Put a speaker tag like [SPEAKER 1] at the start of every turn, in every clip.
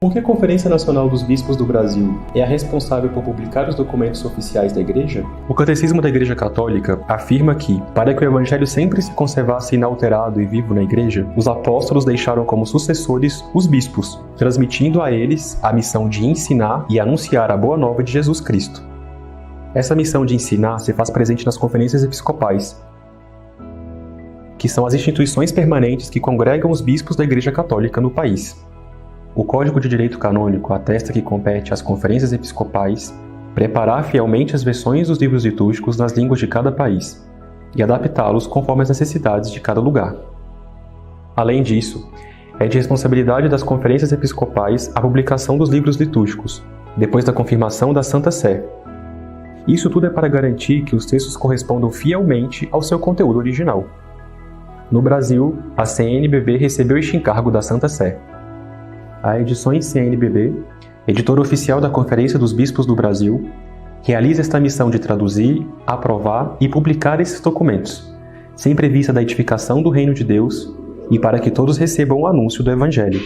[SPEAKER 1] Por que a Conferência Nacional dos Bispos do Brasil é a responsável por publicar os documentos oficiais da Igreja? O Catecismo da Igreja Católica afirma que, para que o Evangelho sempre se conservasse inalterado e vivo na Igreja, os apóstolos deixaram como sucessores os bispos, transmitindo a eles a missão de ensinar e anunciar a boa nova de Jesus Cristo. Essa missão de ensinar se faz presente nas conferências episcopais, que são as instituições permanentes que congregam os bispos da Igreja Católica no país. O Código de Direito Canônico atesta que compete às conferências episcopais preparar fielmente as versões dos livros litúrgicos nas línguas de cada país e adaptá-los conforme as necessidades de cada lugar. Além disso, é de responsabilidade das conferências episcopais a publicação dos livros litúrgicos, depois da confirmação da Santa Sé. Isso tudo é para garantir que os textos correspondam fielmente ao seu conteúdo original. No Brasil, a CNBB recebeu este encargo da Santa Sé. A Edições CNBB, editora oficial da Conferência dos Bispos do Brasil, realiza esta missão de traduzir, aprovar e publicar esses documentos, sempre em vista da edificação do Reino de Deus e para que todos recebam o anúncio do Evangelho.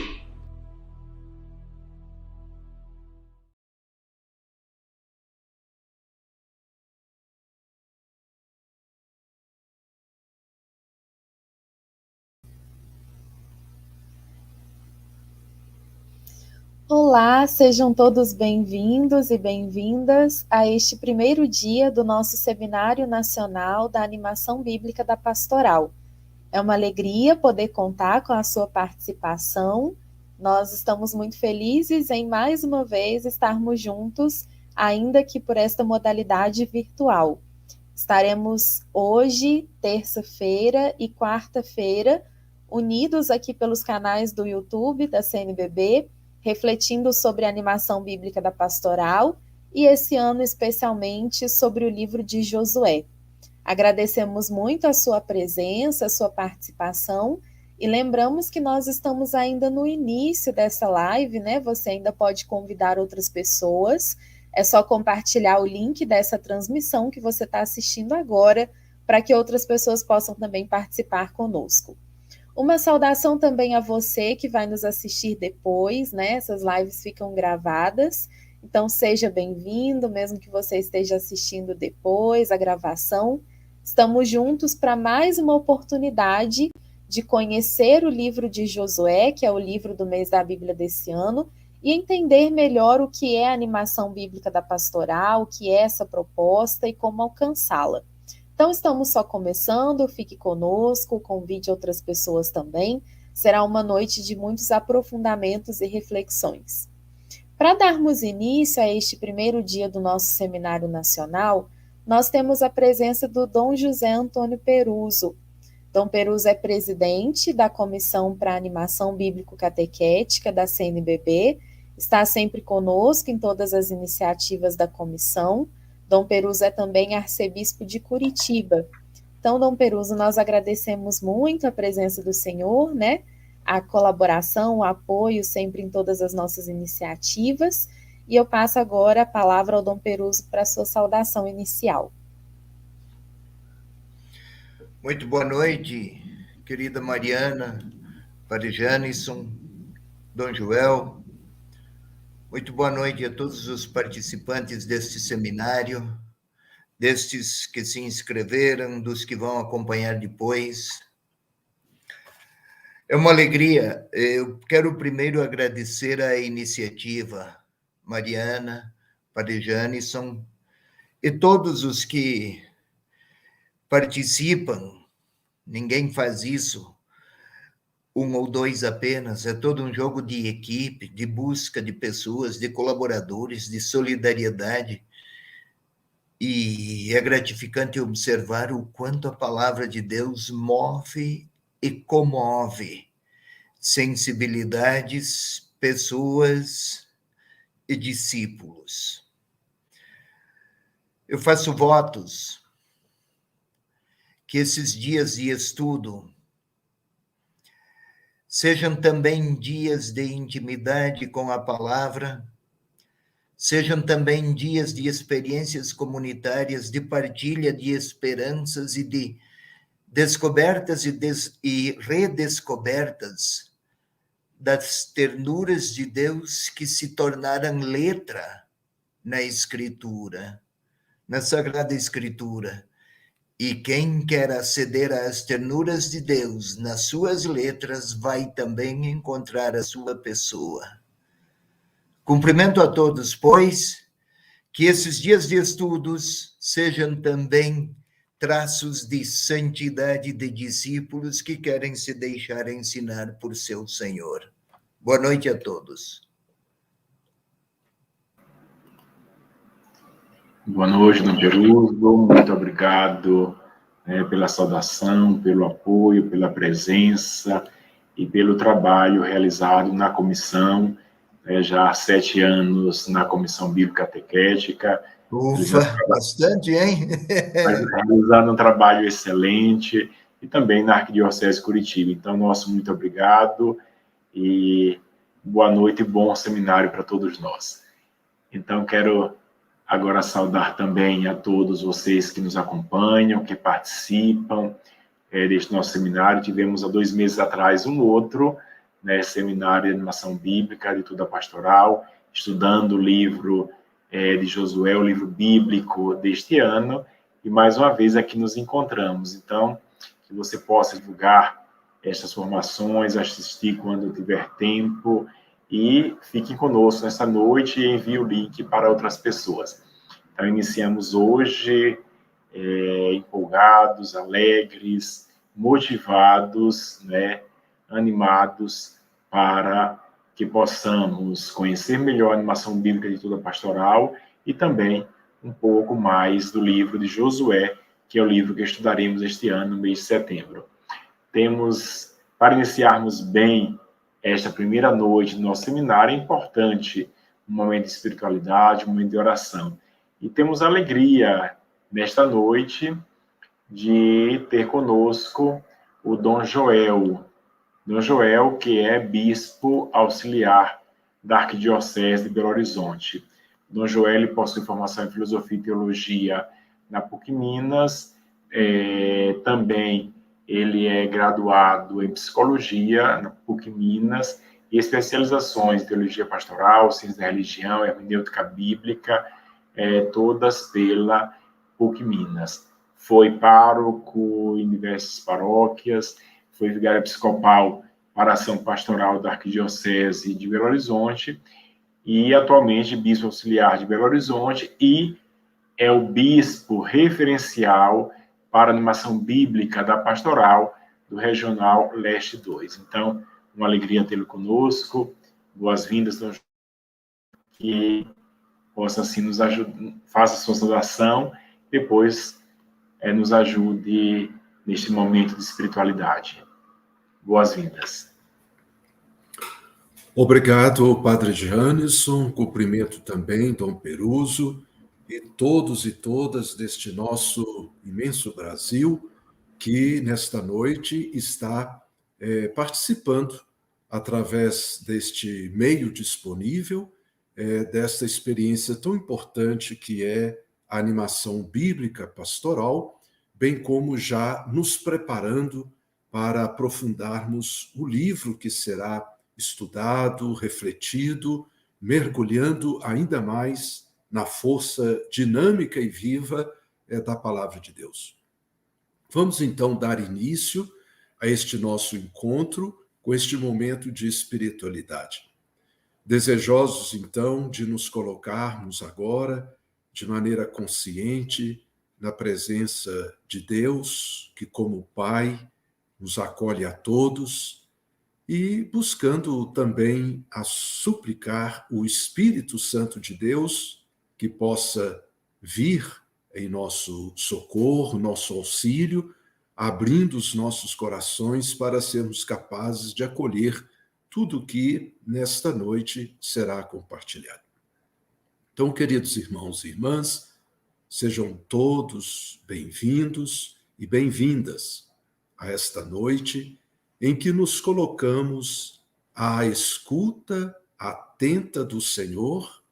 [SPEAKER 2] Olá, sejam todos bem-vindos e bem-vindas a este primeiro dia do nosso Seminário Nacional da Animação Bíblica da Pastoral. É uma alegria poder contar com a sua participação. Nós estamos muito felizes em mais uma vez estarmos juntos, ainda que por esta modalidade virtual. Estaremos hoje, terça-feira e quarta-feira, unidos aqui pelos canais do YouTube da CNBB, refletindo sobre a animação bíblica da pastoral e esse ano especialmente sobre o livro de Josué. Agradecemos muito a sua presença, a sua participação e lembramos que nós estamos ainda no início dessa live, né? Você ainda pode convidar outras pessoas, é só compartilhar o link dessa transmissão que você está assistindo agora para que outras pessoas possam também participar conosco. Uma saudação também a você que vai nos assistir depois, né? Essas lives ficam gravadas, então seja bem-vindo, mesmo que você esteja assistindo depois a gravação. Estamos juntos para mais uma oportunidade de conhecer o livro de Josué, que é o livro do mês da Bíblia desse ano, e entender melhor o que é a animação bíblica da pastoral, o que é essa proposta e como alcançá-la. Então, estamos só começando, fique conosco, convide outras pessoas também. Será uma noite de muitos aprofundamentos e reflexões. Para darmos início a este primeiro dia do nosso Seminário Nacional, nós temos a presença do Dom José Antônio Peruso. Dom Peruso é presidente da Comissão para Animação Bíblico-Catequética da CNBB, está sempre conosco em todas as iniciativas da comissão. Dom Peruso é também arcebispo de Curitiba. Então, Dom Peruso, nós agradecemos muito a presença do senhor, né? A colaboração, o apoio sempre em todas as nossas iniciativas. E eu passo agora a palavra ao Dom Peruso para a sua saudação inicial.
[SPEAKER 3] Muito boa noite, querida Mariana, Padre Janison, Dom Joel. Muito boa noite a todos os participantes deste seminário, destes que se inscreveram, dos que vão acompanhar depois. É uma alegria. Eu quero primeiro agradecer a iniciativa Mariana, Padre Janison e todos os que participam. Ninguém faz isso um ou dois apenas, é todo um jogo de equipe, de busca de pessoas, de colaboradores, de solidariedade. E é gratificante observar o quanto a palavra de Deus move e comove sensibilidades, pessoas e discípulos. Eu faço votos que esses dias de estudo sejam também dias de intimidade com a palavra, sejam também dias de experiências comunitárias, de partilha de esperanças e de descobertas e redescobertas das ternuras de Deus que se tornaram letra na Escritura, na Sagrada Escritura. E quem quer aceder às ternuras de Deus nas suas letras vai também encontrar a sua pessoa. Cumprimento a todos, pois, que esses dias de estudos sejam também traços de santidade de discípulos que querem se deixar ensinar por seu Senhor. Boa noite a todos.
[SPEAKER 4] Boa noite, Dom Peruso. Muito obrigado pela saudação, pelo apoio, pela presença e pelo trabalho realizado na comissão, já há 7 anos na Comissão Bíblica Catequética.
[SPEAKER 3] Ufa, bastante, hein?
[SPEAKER 4] Realizando um trabalho excelente, e também na Arquidiocese de Curitiba. Então, nosso muito obrigado, e boa noite e bom seminário para todos nós. Então, quero agora saudar também a todos vocês que nos acompanham, que participam deste nosso seminário. Tivemos há 2 meses atrás um outro, seminário de animação bíblica, de toda a pastoral, estudando o livro de Josué, o livro bíblico deste ano, e mais uma vez aqui nos encontramos. Então, que você possa divulgar estas formações, assistir quando tiver tempo, e fiquem conosco nessa noite e envie o link para outras pessoas. Então, iniciamos hoje empolgados, alegres, motivados, animados, para que possamos conhecer melhor a animação bíblica de toda a pastoral e também um pouco mais do livro de Josué, que é o livro que estudaremos este ano, no mês de setembro. Temos, para iniciarmos bem esta primeira noite do nosso seminário, é importante um momento de espiritualidade, um momento de oração. E temos a alegria, nesta noite, de ter conosco o Dom Joel. Dom Joel, que é bispo auxiliar da Arquidiocese de Belo Horizonte. Dom Joel possui formação em Filosofia e Teologia na PUC Minas. Também ele é graduado em Psicologia na PUC Minas e especializações em Teologia Pastoral, Ciência da Religião, Hermenêutica Bíblica, todas pela PUC Minas. Foi pároco em diversas paróquias, foi vigário episcopal para a ação pastoral da Arquidiocese de Belo Horizonte e atualmente bispo auxiliar de Belo Horizonte e é o bispo referencial para a animação bíblica da pastoral do Regional Leste 2. Então, uma alegria tê-lo conosco. Boas-vindas, Dom Joel, que possa assim nos ajudar, faça a sua saudação, depois nos ajude neste momento de espiritualidade. Boas-vindas.
[SPEAKER 5] Obrigado, Padre Janisson. Cumprimento também Dom Peruso e todos e todas deste nosso imenso Brasil que, nesta noite, está participando, através deste meio disponível, desta experiência tão importante que é a animação bíblica pastoral, bem como já nos preparando para aprofundarmos o livro que será estudado, refletido, mergulhando ainda mais na força dinâmica e viva da Palavra de Deus. Vamos então dar início a este nosso encontro com este momento de espiritualidade. Desejosos então de nos colocarmos agora de maneira consciente na presença de Deus, que como Pai nos acolhe a todos, e buscando também a suplicar o Espírito Santo de Deus que possa vir em nosso socorro, nosso auxílio, abrindo os nossos corações para sermos capazes de acolher tudo que nesta noite será compartilhado. Então, queridos irmãos e irmãs, sejam todos bem-vindos e bem-vindas a esta noite em que nos colocamos à escuta atenta do Senhor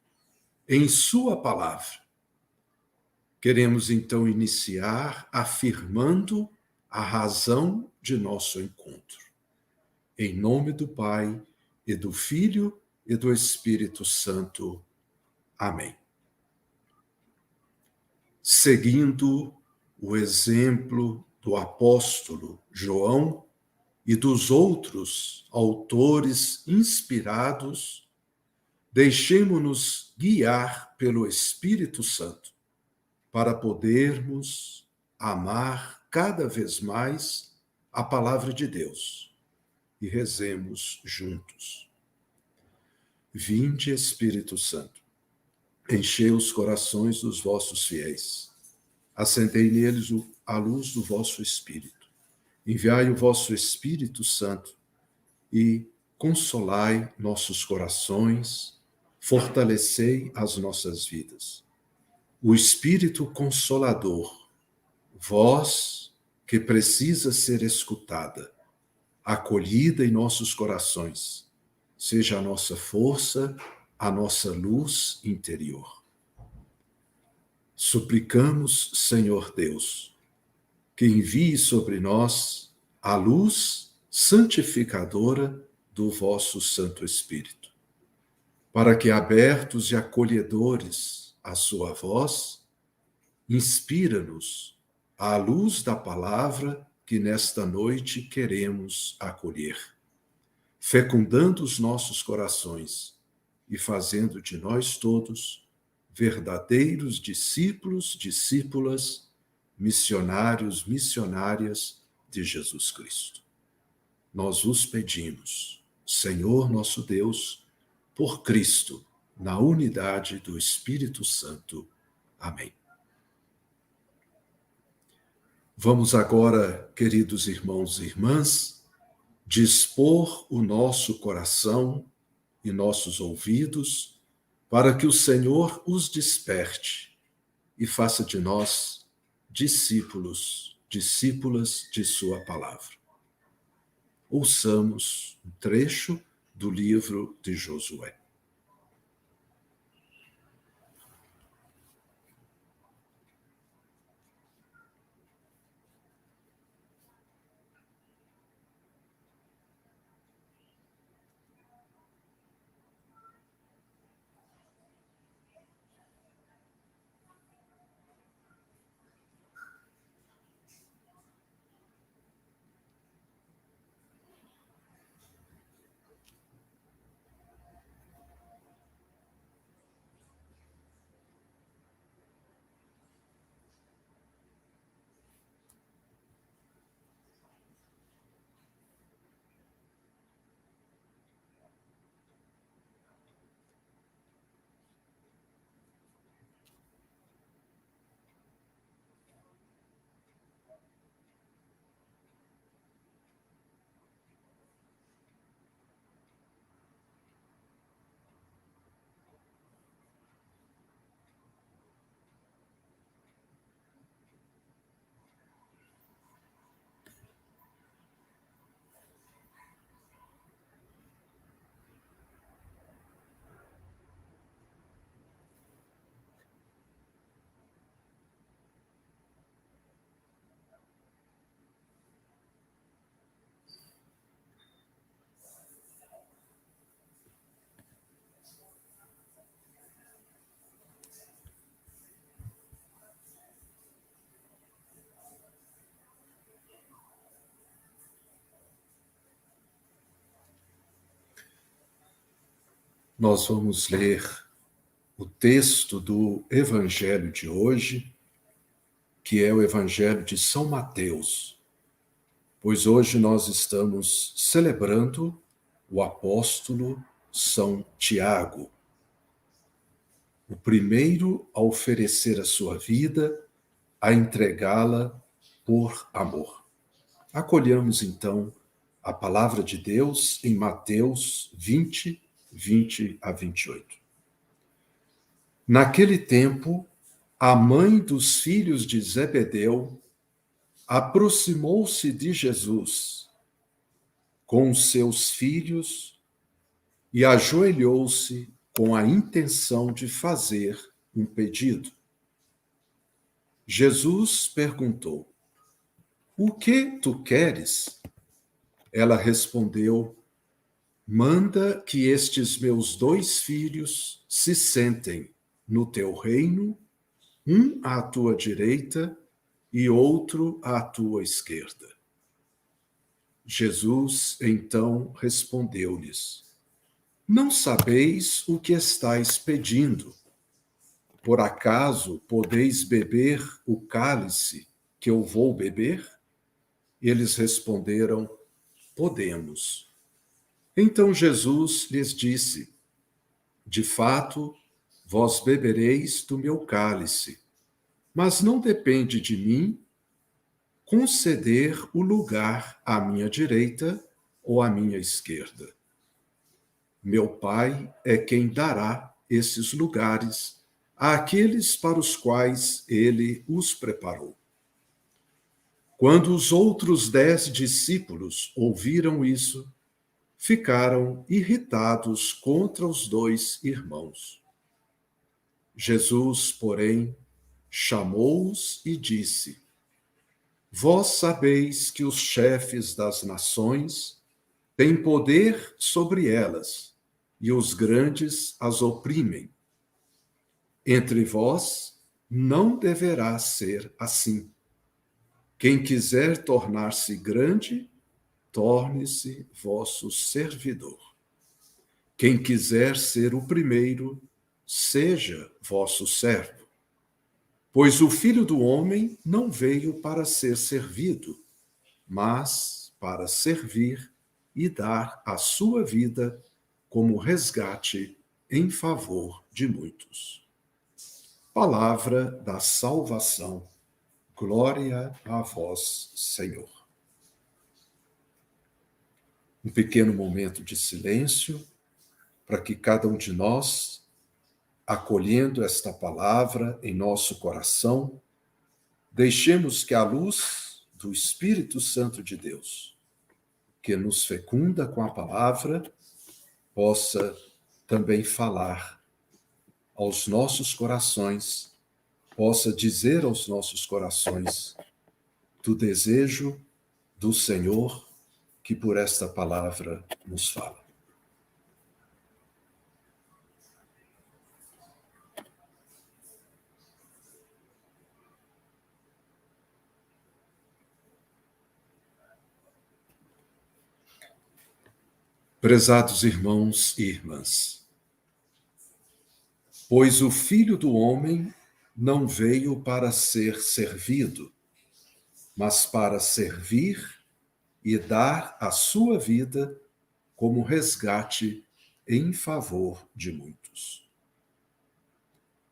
[SPEAKER 5] em sua palavra. Queremos então iniciar afirmando a razão de nosso encontro. Em nome do Pai, e do Filho e do Espírito Santo. Amém. Seguindo o exemplo do apóstolo João e dos outros autores inspirados, deixemo-nos guiar pelo Espírito Santo para podermos amar cada vez mais a palavra de Deus e rezemos juntos. Vinde, Espírito Santo, enchei os corações dos vossos fiéis, acendei neles a luz do vosso Espírito. Enviai o vosso Espírito Santo e consolai nossos corações, fortalecei as nossas vidas. O Espírito Consolador, voz que precisa ser escutada, acolhida em nossos corações, seja a nossa força, a nossa luz interior. Suplicamos, Senhor Deus, que envie sobre nós a luz santificadora do vosso Santo Espírito, para que, abertos e acolhedores à sua voz, inspira-nos à luz da palavra que nesta noite queremos acolher, fecundando os nossos corações e fazendo de nós todos verdadeiros discípulos, discípulas, missionários, missionárias de Jesus Cristo. Nós vos pedimos, Senhor nosso Deus, por Cristo, na unidade do Espírito Santo. Amém. Vamos agora, queridos irmãos e irmãs, dispor o nosso coração e nossos ouvidos para que o Senhor os desperte e faça de nós discípulos, discípulas de sua palavra. Ouçamos um trecho do livro de Josué. Nós vamos ler o texto do Evangelho de hoje, que é o Evangelho de São Mateus, pois hoje nós estamos celebrando o apóstolo São Tiago, o primeiro a oferecer a sua vida, a entregá-la por amor. Acolhamos então a palavra de Deus em Mateus 20, 20 a 28. Naquele tempo, a mãe dos filhos de Zebedeu aproximou-se de Jesus com os seus filhos e ajoelhou-se com a intenção de fazer um pedido. Jesus perguntou: "O que tu queres?" Ela respondeu: manda que estes meus 2 filhos se sentem no teu reino, um à tua direita e outro à tua esquerda. Jesus então respondeu-lhes: Não sabeis o que estáis pedindo. Por acaso podeis beber o cálice que eu vou beber? Eles responderam: Podemos. Então Jesus lhes disse: De fato, vós bebereis do meu cálice, mas não depende de mim conceder o lugar à minha direita ou à minha esquerda. Meu Pai é quem dará esses lugares àqueles para os quais ele os preparou. Quando os outros 10 discípulos ouviram isso, ficaram irritados contra os 2 irmãos. Jesus, porém, chamou-os e disse: Vós sabeis que os chefes das nações têm poder sobre elas, e os grandes as oprimem. Entre vós não deverá ser assim. Quem quiser tornar-se grande, torne-se vosso servidor. Quem quiser ser o primeiro, seja vosso servo. Pois o Filho do Homem não veio para ser servido, mas para servir e dar a sua vida como resgate em favor de muitos. Palavra da salvação. Glória a vós, Senhor. Um pequeno momento de silêncio para que cada um de nós, acolhendo esta palavra em nosso coração, deixemos que a luz do Espírito Santo de Deus, que nos fecunda com a palavra, possa também falar aos nossos corações, possa dizer aos nossos corações do desejo do Senhor que por esta palavra nos fala. Prezados irmãos e irmãs, pois o Filho do Homem não veio para ser servido, mas para servir e dar a sua vida como resgate em favor de muitos.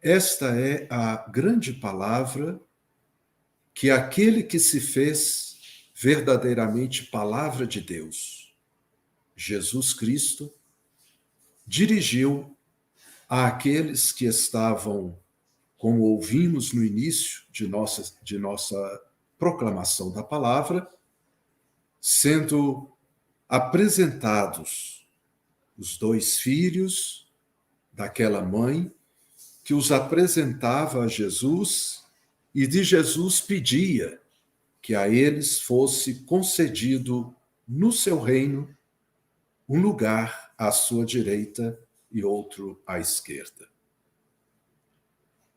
[SPEAKER 5] Esta é a grande palavra que aquele que se fez verdadeiramente palavra de Deus, Jesus Cristo, dirigiu àqueles que estavam, como ouvimos no início de nossa proclamação da palavra, sendo apresentados os 2 filhos daquela mãe que os apresentava a Jesus e de Jesus pedia que a eles fosse concedido no seu reino um lugar à sua direita e outro à esquerda.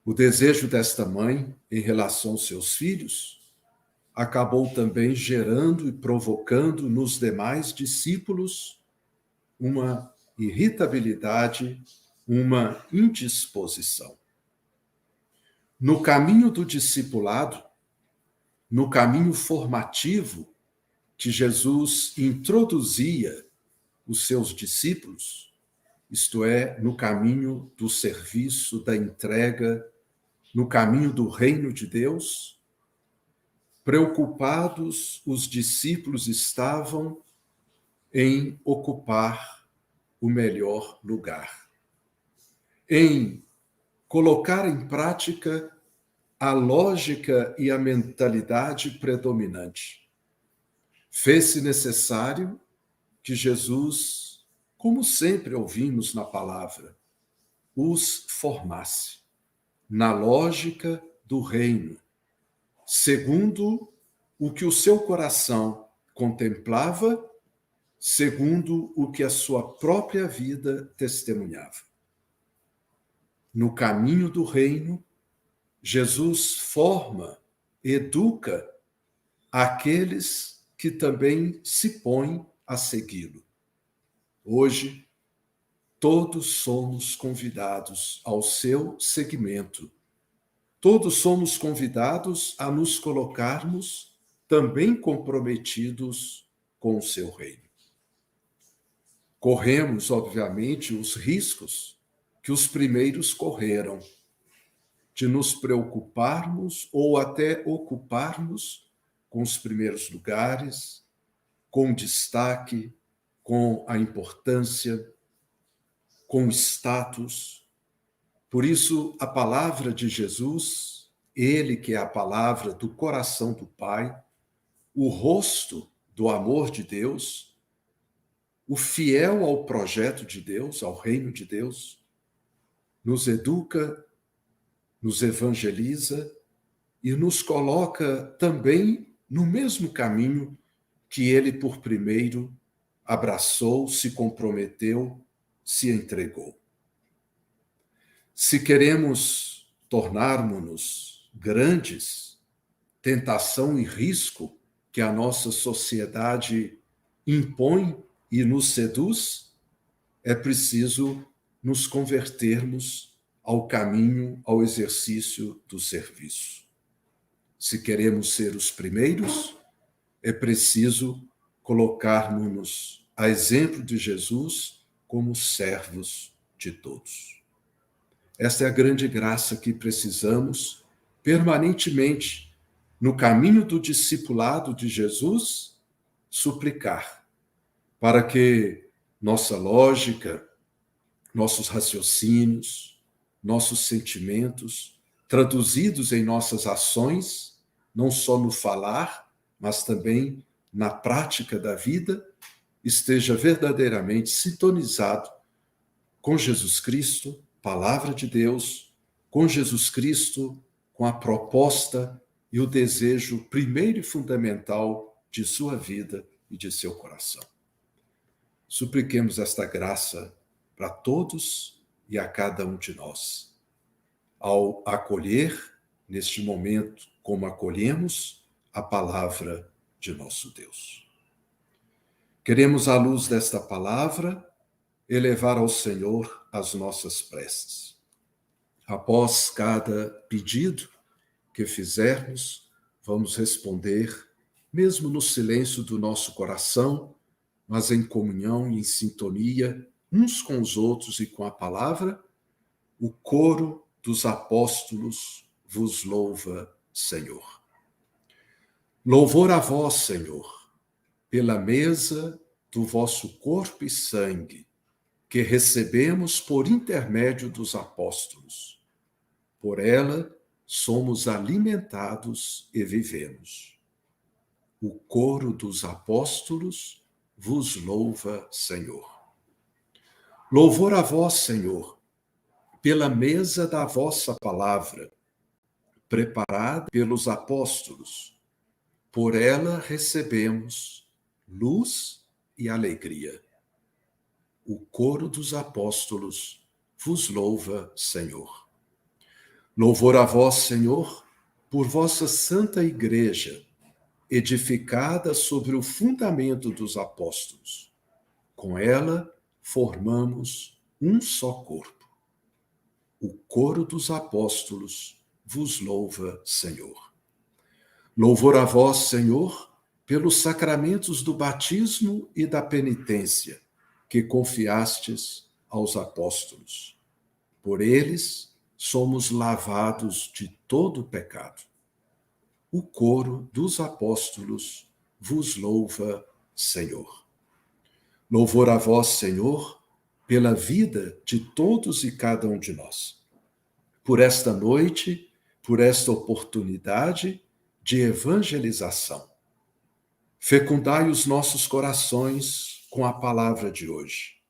[SPEAKER 5] O desejo desta mãe em relação aos seus filhos acabou também gerando e provocando nos demais discípulos uma irritabilidade, uma indisposição. No caminho do discipulado, no caminho formativo que Jesus introduzia os seus discípulos, isto é, no caminho do serviço, da entrega, no caminho do reino de Deus, preocupados os discípulos estavam em ocupar o melhor lugar, em colocar em prática a lógica e a mentalidade predominante. Fez-se necessário que Jesus, como sempre ouvimos na palavra, os formasse na lógica do reino, segundo o que o seu coração contemplava, segundo o que a sua própria vida testemunhava. No caminho do reino, Jesus forma, educa aqueles que também se põem a segui-lo. Hoje, todos somos convidados ao seu seguimento. Todos somos convidados a nos colocarmos também comprometidos com o seu reino. Corremos, obviamente, os riscos que os primeiros correram, de nos preocuparmos ou até ocuparmos com os primeiros lugares, com destaque, com a importância, com o status. Por isso, a palavra de Jesus, ele que é a palavra do coração do Pai, o rosto do amor de Deus, o fiel ao projeto de Deus, ao reino de Deus, nos educa, nos evangeliza e nos coloca também no mesmo caminho que ele, por primeiro, abraçou, se comprometeu, se entregou. Se queremos tornarmos-nos grandes, tentação e risco que a nossa sociedade impõe e nos seduz, é preciso nos convertermos ao caminho, ao exercício do serviço. Se queremos ser os primeiros, é preciso colocarmos-nos a exemplo de Jesus como servos de todos. Esta é a grande graça que precisamos permanentemente, no caminho do discipulado de Jesus, suplicar, para que nossa lógica, nossos raciocínios, nossos sentimentos, traduzidos em nossas ações, não só no falar, mas também na prática da vida, esteja verdadeiramente sintonizado com Jesus Cristo, palavra de Deus, com Jesus Cristo, com a proposta e o desejo primeiro e fundamental de sua vida e de seu coração. Supliquemos esta graça para todos e a cada um de nós. Ao acolher, neste momento, como acolhemos, a palavra de nosso Deus. Queremos, à luz desta palavra, elevar ao Senhor as nossas preces. Após cada pedido que fizermos, vamos responder, mesmo no silêncio do nosso coração, mas em comunhão e em sintonia uns com os outros e com a palavra, o coro dos apóstolos vos louva, Senhor. Louvor a vós, Senhor, pela mesa do vosso corpo e sangue, que recebemos por intermédio dos apóstolos. Por ela somos alimentados e vivemos. O coro dos apóstolos vos louva, Senhor. Louvor a vós, Senhor, pela mesa da vossa palavra, preparada pelos apóstolos. Por ela recebemos luz e alegria. O coro dos apóstolos vos louva, Senhor. Louvor a vós, Senhor, por vossa santa igreja, edificada sobre o fundamento dos apóstolos. Com ela formamos um só corpo. O coro dos apóstolos vos louva, Senhor. Louvor a vós, Senhor, pelos sacramentos do batismo e da penitência, que confiastes aos apóstolos. Por eles somos lavados de todo pecado. O coro dos apóstolos vos louva, Senhor. Louvor a vós, Senhor, pela vida de todos e cada um de nós. Por esta noite, por esta oportunidade de evangelização. Fecundai os nossos corações com a palavra de hoje,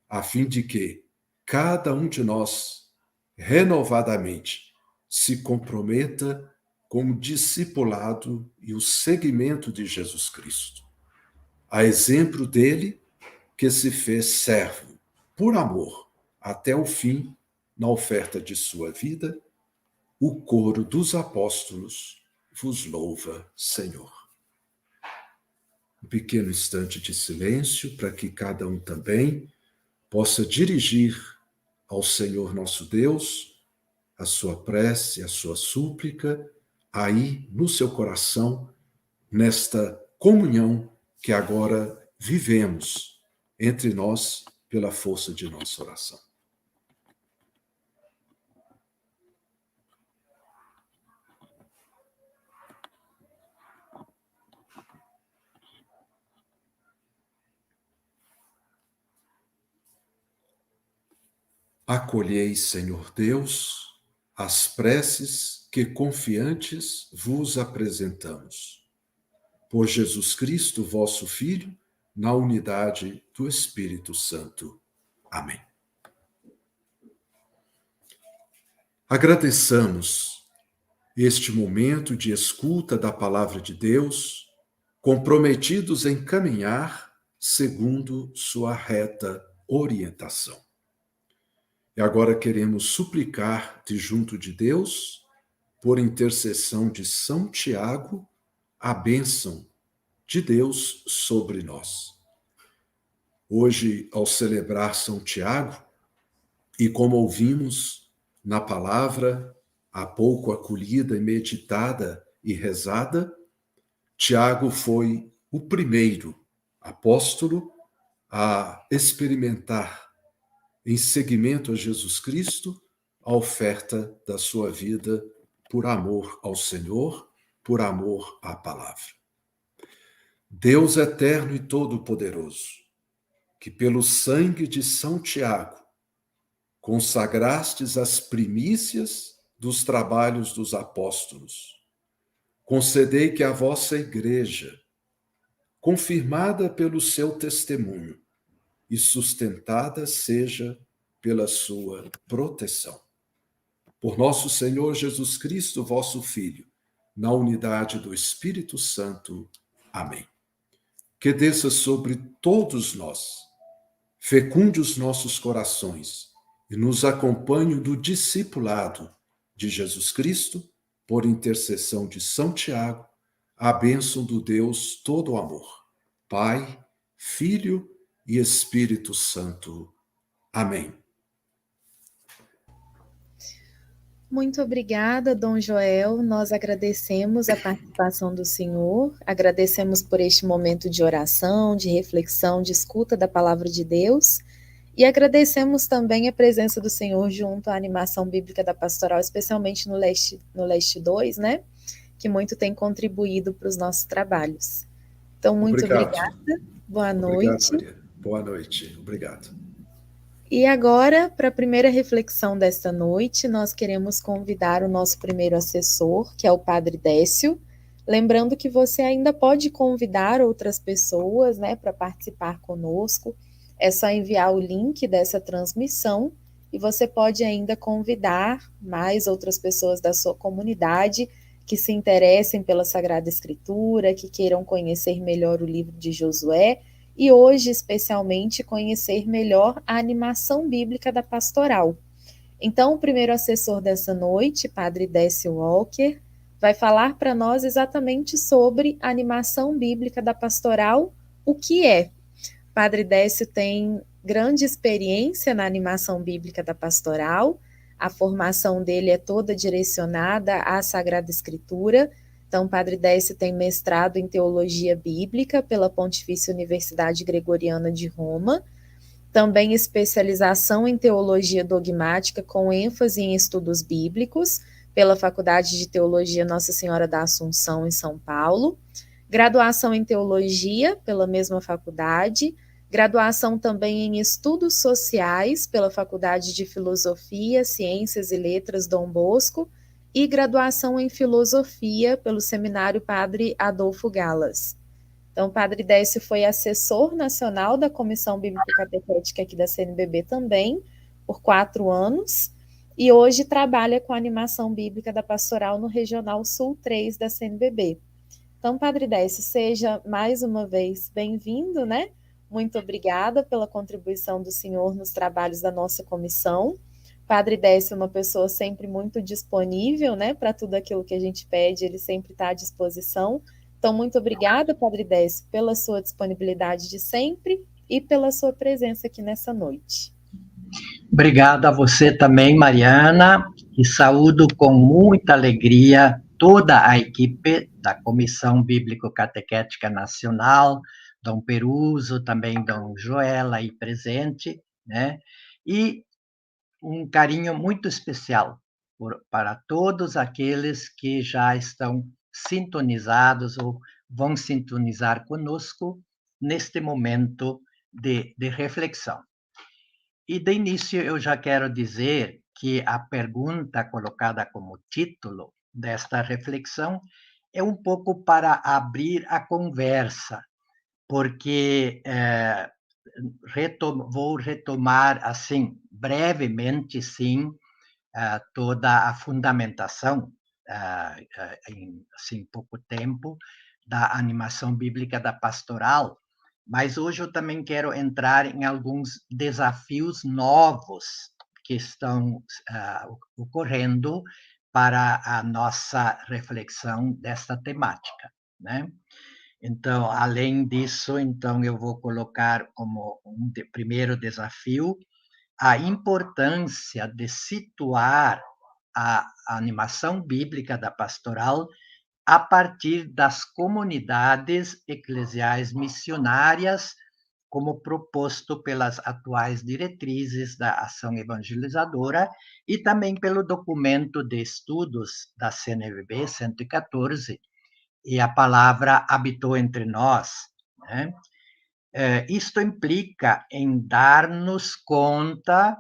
[SPEAKER 5] a fim de que cada um de nós, renovadamente, se comprometa com o discipulado e o seguimento de Jesus Cristo. a exemplo dele, que se fez servo, por amor, até o fim, na oferta de sua vida, o coro dos apóstolos vos louva, Senhor. Um pequeno instante de silêncio para que cada um também possa dirigir ao Senhor nosso Deus a sua prece, a sua súplica, aí no seu coração, nesta comunhão que agora vivemos entre nós pela força de nossa oração. Acolhei, Senhor Deus, as preces que confiantes vos apresentamos. Por Jesus Cristo, vosso Filho, na unidade do Espírito Santo. Amém. Agradeçamos este momento de escuta da Palavra de Deus, comprometidos em caminhar segundo sua reta orientação. E agora queremos suplicar de junto de Deus, por intercessão de São Tiago, a bênção de Deus sobre nós. Hoje, ao celebrar São Tiago, e como ouvimos na palavra, há pouco acolhida e meditada e rezada, Tiago foi o primeiro apóstolo a experimentar, em seguimento a Jesus Cristo, a oferta da sua vida por amor ao Senhor, por amor à palavra. Deus eterno e todo-poderoso, que pelo sangue de São Tiago consagrastes as primícias dos trabalhos dos apóstolos, concedei que a vossa Igreja, confirmada pelo seu testemunho e sustentada seja pela sua proteção. Por nosso Senhor Jesus Cristo, vosso Filho, na unidade do Espírito Santo. Amém. Que desça sobre todos nós, fecunde os nossos corações e nos acompanhe do discipulado de Jesus Cristo, por intercessão de São Tiago, a bênção do Deus todo amor, Pai, Filho e Espírito Santo. Amém.
[SPEAKER 2] Muito obrigada, Dom Joel. Nós agradecemos a participação do senhor, agradecemos por este momento de oração, de reflexão, de escuta da palavra de Deus, e agradecemos também a presença do senhor junto à animação bíblica da pastoral, especialmente no Leste 2, né? Que muito tem contribuído para os nossos trabalhos. Então, muito obrigada. Boa noite.
[SPEAKER 5] Obrigado, Maria. Boa noite. Obrigado.
[SPEAKER 2] E agora, para a primeira reflexão desta noite, nós queremos convidar o nosso primeiro assessor, que é o Padre Décio. Lembrando que você ainda pode convidar outras pessoas, né, para participar conosco. É só enviar o link dessa transmissão e você pode ainda convidar mais outras pessoas da sua comunidade que se interessem pela Sagrada Escritura, que queiram conhecer melhor o livro de Josué e hoje, especialmente, conhecer melhor a animação bíblica da pastoral. Então, o primeiro assessor dessa noite, Padre Décio Walker, vai falar para nós exatamente sobre a animação bíblica da pastoral, o que é. Padre Décio tem grande experiência na animação bíblica da pastoral, a formação dele é toda direcionada à Sagrada Escritura. Então, Padre Décio tem mestrado em Teologia Bíblica pela Pontifícia Universidade Gregoriana de Roma, também especialização em Teologia Dogmática com ênfase em estudos bíblicos pela Faculdade de Teologia Nossa Senhora da Assunção, em São Paulo, graduação em Teologia pela mesma faculdade, graduação também em Estudos Sociais pela Faculdade de Filosofia, Ciências e Letras Dom Bosco e graduação em Filosofia pelo Seminário Padre Adolfo Galas. Então, Padre Décio foi assessor nacional da Comissão Bíblico-Catequética aqui da CNBB também, por 4 anos, e hoje trabalha com a animação bíblica da Pastoral no Regional Sul 3 da CNBB. Então, Padre Décio, seja mais uma vez bem-vindo, né? Muito obrigada pela contribuição do senhor nos trabalhos da nossa comissão. Padre Décio é uma pessoa sempre muito disponível, né? Para tudo aquilo que a gente pede, ele sempre está à disposição. Então, muito obrigada, Padre Décio, pela sua disponibilidade de sempre e pela sua presença aqui nessa noite.
[SPEAKER 6] Obrigado a você também, Mariana, e saúdo com muita alegria toda a equipe da Comissão Bíblico-Catequética Nacional, Dom Peruso, também Dom Joel aí presente, né? E um carinho muito especial para todos aqueles que já estão sintonizados ou vão sintonizar conosco neste momento de reflexão. E, de início, eu já quero dizer que a pergunta colocada como título desta reflexão é um pouco para abrir a conversa, porque vou retomar, assim, brevemente, sim, toda a fundamentação, em assim, pouco tempo, da animação bíblica da pastoral, mas hoje eu também quero entrar em alguns desafios novos que estão ocorrendo para a nossa reflexão desta temática, né? Então, além disso, então eu vou colocar como primeiro desafio a importância de situar a animação bíblica da pastoral a partir das comunidades eclesiais missionárias, como proposto pelas atuais diretrizes da ação evangelizadora e também pelo documento de estudos da CNBB 114, e a palavra habitou entre nós, né? Isto implica em dar-nos conta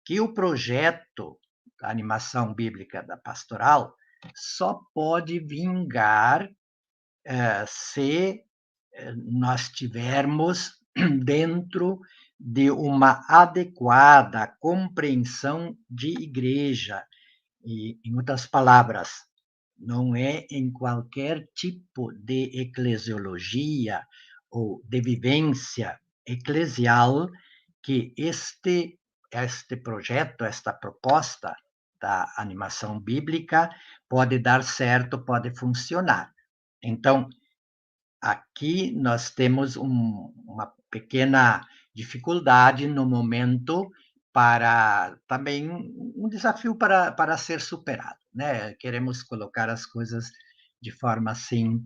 [SPEAKER 6] que o projeto da animação bíblica da pastoral só pode vingar se nós tivermos dentro de uma adequada compreensão de igreja. E, em outras palavras, não é em qualquer tipo de eclesiologia ou de vivência eclesial que este projeto, esta proposta da animação bíblica pode dar certo, pode funcionar. Então, aqui nós temos uma pequena dificuldade no momento, para também um desafio para ser superado, né? Queremos colocar as coisas de forma assim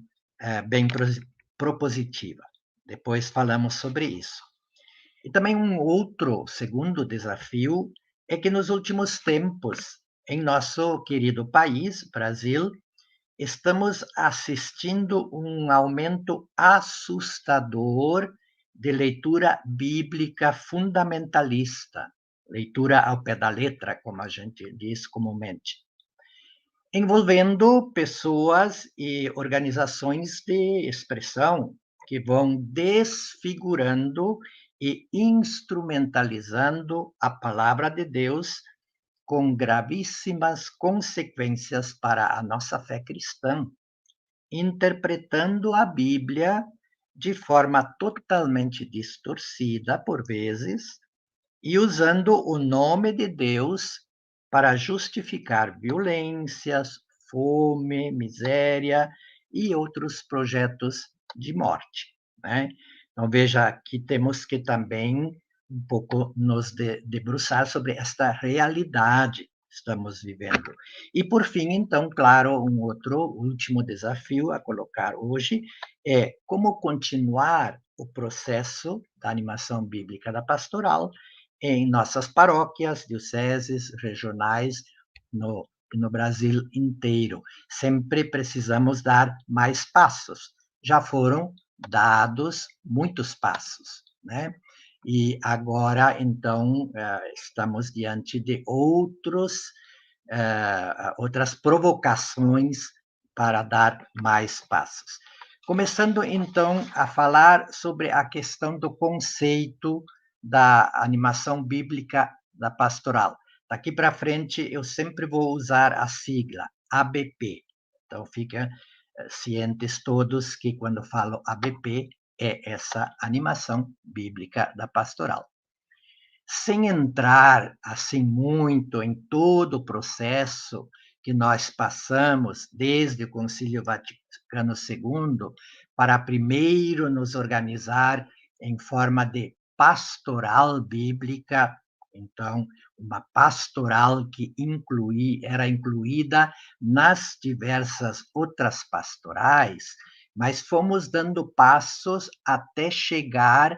[SPEAKER 6] bem propositiva. Depois falamos sobre isso. E também um outro segundo desafio é que nos últimos tempos, em nosso querido país, Brasil, estamos assistindo um aumento assustador de leitura bíblica fundamentalista, leitura ao pé da letra, como a gente diz comumente, envolvendo pessoas e organizações de expressão que vão desfigurando e instrumentalizando a palavra de Deus com gravíssimas consequências para a nossa fé cristã, interpretando a Bíblia de forma totalmente distorcida, por vezes, e usando o nome de Deus para justificar violências, fome, miséria e outros projetos de morte, né? Então, veja que temos que também um pouco nos debruçar sobre esta realidade que estamos vivendo. E, por fim, então, claro, um outro último desafio a colocar hoje é como continuar o processo da animação bíblica da pastoral em nossas paróquias, dioceses, regionais, no Brasil inteiro. Sempre precisamos dar mais passos. Já foram dados muitos passos, né? E agora, então, estamos diante de outras provocações para dar mais passos. Começando, então, a falar sobre a questão do conceito da animação bíblica da pastoral. Daqui para frente, eu sempre vou usar a sigla ABP. Então, fica cientes todos que quando falo ABP é essa animação bíblica da pastoral. Sem entrar assim muito em todo o processo que nós passamos desde o Concílio Vaticano II para primeiro nos organizar em forma de pastoral bíblica, então uma pastoral que era incluída nas diversas outras pastorais, mas fomos dando passos até chegar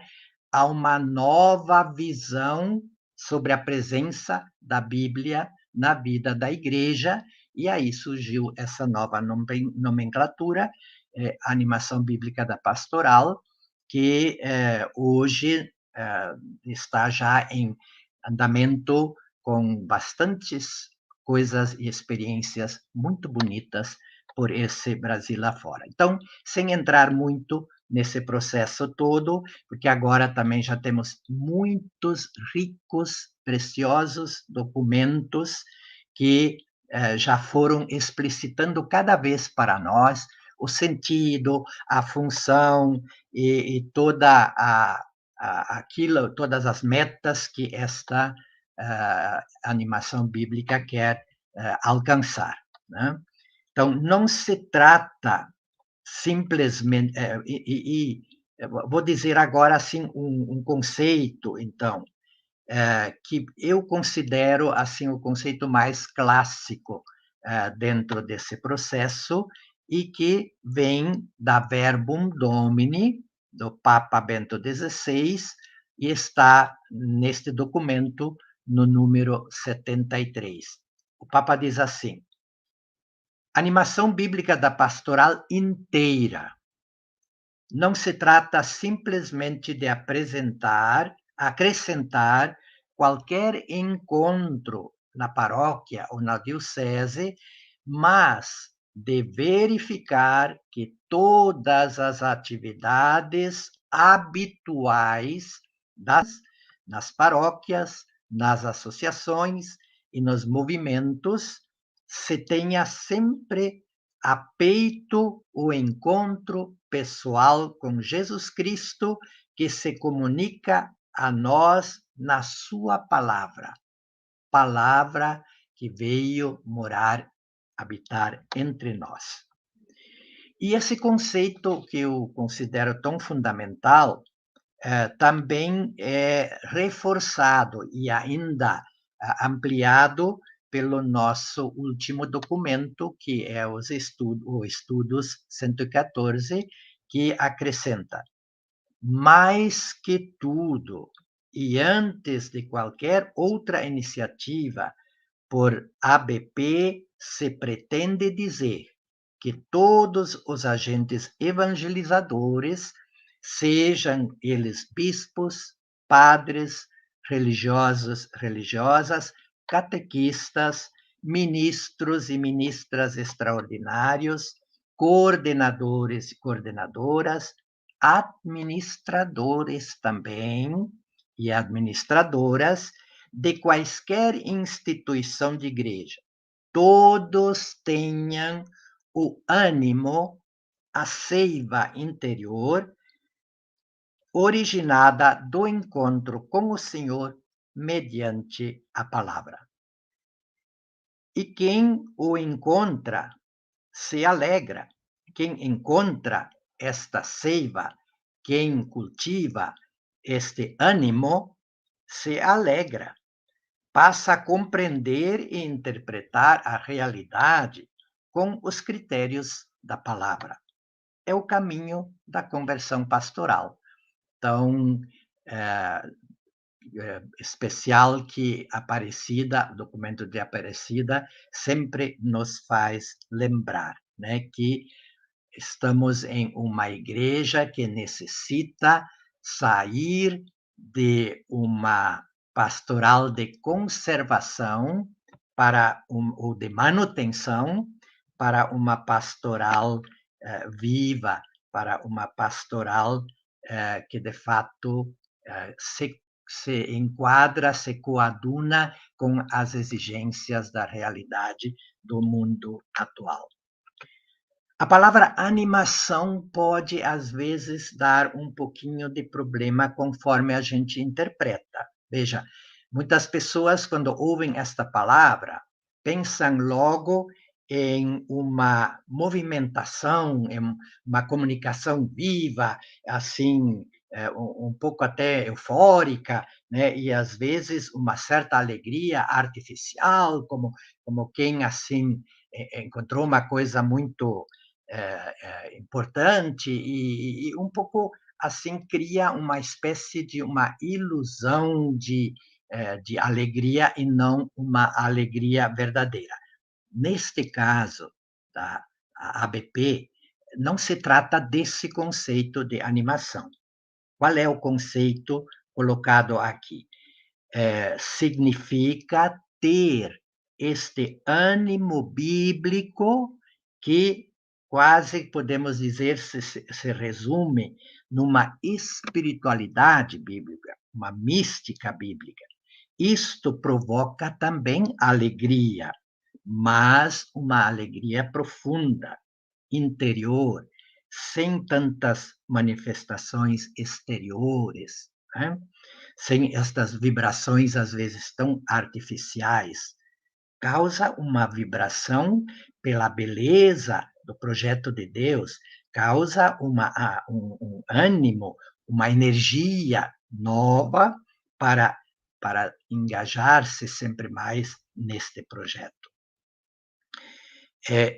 [SPEAKER 6] a uma nova visão sobre a presença da Bíblia na vida da igreja, e aí surgiu essa nova nomenclatura, animação bíblica da pastoral, que hoje está já em andamento com bastantes coisas e experiências muito bonitas por esse Brasil afora. Então, sem entrar muito nesse processo todo, porque agora também já temos muitos ricos, preciosos documentos que já foram explicitando cada vez para nós o sentido, a função e toda aquilo, todas as metas que esta animação bíblica quer alcançar, né? Então, não se trata simplesmente, vou dizer agora assim um conceito, então, que eu considero assim o conceito mais clássico dentro desse processo e que vem da Verbum Domini, do Papa Bento XVI, e está neste documento no número 73. O Papa diz assim: animação bíblica da pastoral inteira. Não se trata simplesmente de acrescentar qualquer encontro na paróquia ou na diocese, mas de verificar que todas as atividades habituais nas paróquias, nas associações e nos movimentos se tenha sempre a peito o encontro pessoal com Jesus Cristo, que se comunica a nós na sua palavra, palavra que veio morar, habitar entre nós. E esse conceito que eu considero tão fundamental também é reforçado e ainda ampliado pelo nosso último documento, que é o Estudos 114, que acrescenta: mais que tudo, e antes de qualquer outra iniciativa por ABP, se pretende dizer que todos os agentes evangelizadores, sejam eles bispos, padres, religiosos, religiosas, catequistas, ministros e ministras extraordinários, coordenadores e coordenadoras, administradores também e administradoras de quaisquer instituição de igreja, todos tenham o ânimo, a seiva interior, originada do encontro com o Senhor mediante a palavra. E quem o encontra se alegra. Quem encontra esta seiva, quem cultiva este ânimo, se alegra. Passa a compreender e interpretar a realidade com os critérios da palavra. É o caminho da conversão pastoral. Tão especial que Aparecida, documento de Aparecida, sempre nos faz lembrar, né, que estamos em uma igreja que necessita sair de uma pastoral de conservação ou de manutenção para uma pastoral viva, para uma pastoral que, de fato, se enquadra, se coaduna com as exigências da realidade do mundo atual. A palavra animação pode, às vezes, dar um pouquinho de problema conforme a gente interpreta. Veja, muitas pessoas, quando ouvem esta palavra, pensam logo em uma movimentação, em uma comunicação viva, assim, um pouco até eufórica, né? E às vezes uma certa alegria artificial, como quem assim encontrou uma coisa muito importante e um pouco assim cria uma espécie de uma ilusão de alegria e não uma alegria verdadeira. Neste caso da ABP, não se trata desse conceito de animação. Qual é o conceito colocado aqui? Significa ter este ânimo bíblico que quase podemos dizer se resume numa espiritualidade bíblica, uma mística bíblica. Isto provoca também alegria, mas uma alegria profunda, interior, sem tantas manifestações exteriores, né? Sem estas vibrações, às vezes, tão artificiais. Causa uma vibração pela beleza do projeto de Deus, causa um ânimo, uma energia nova para engajar-se sempre mais neste projeto.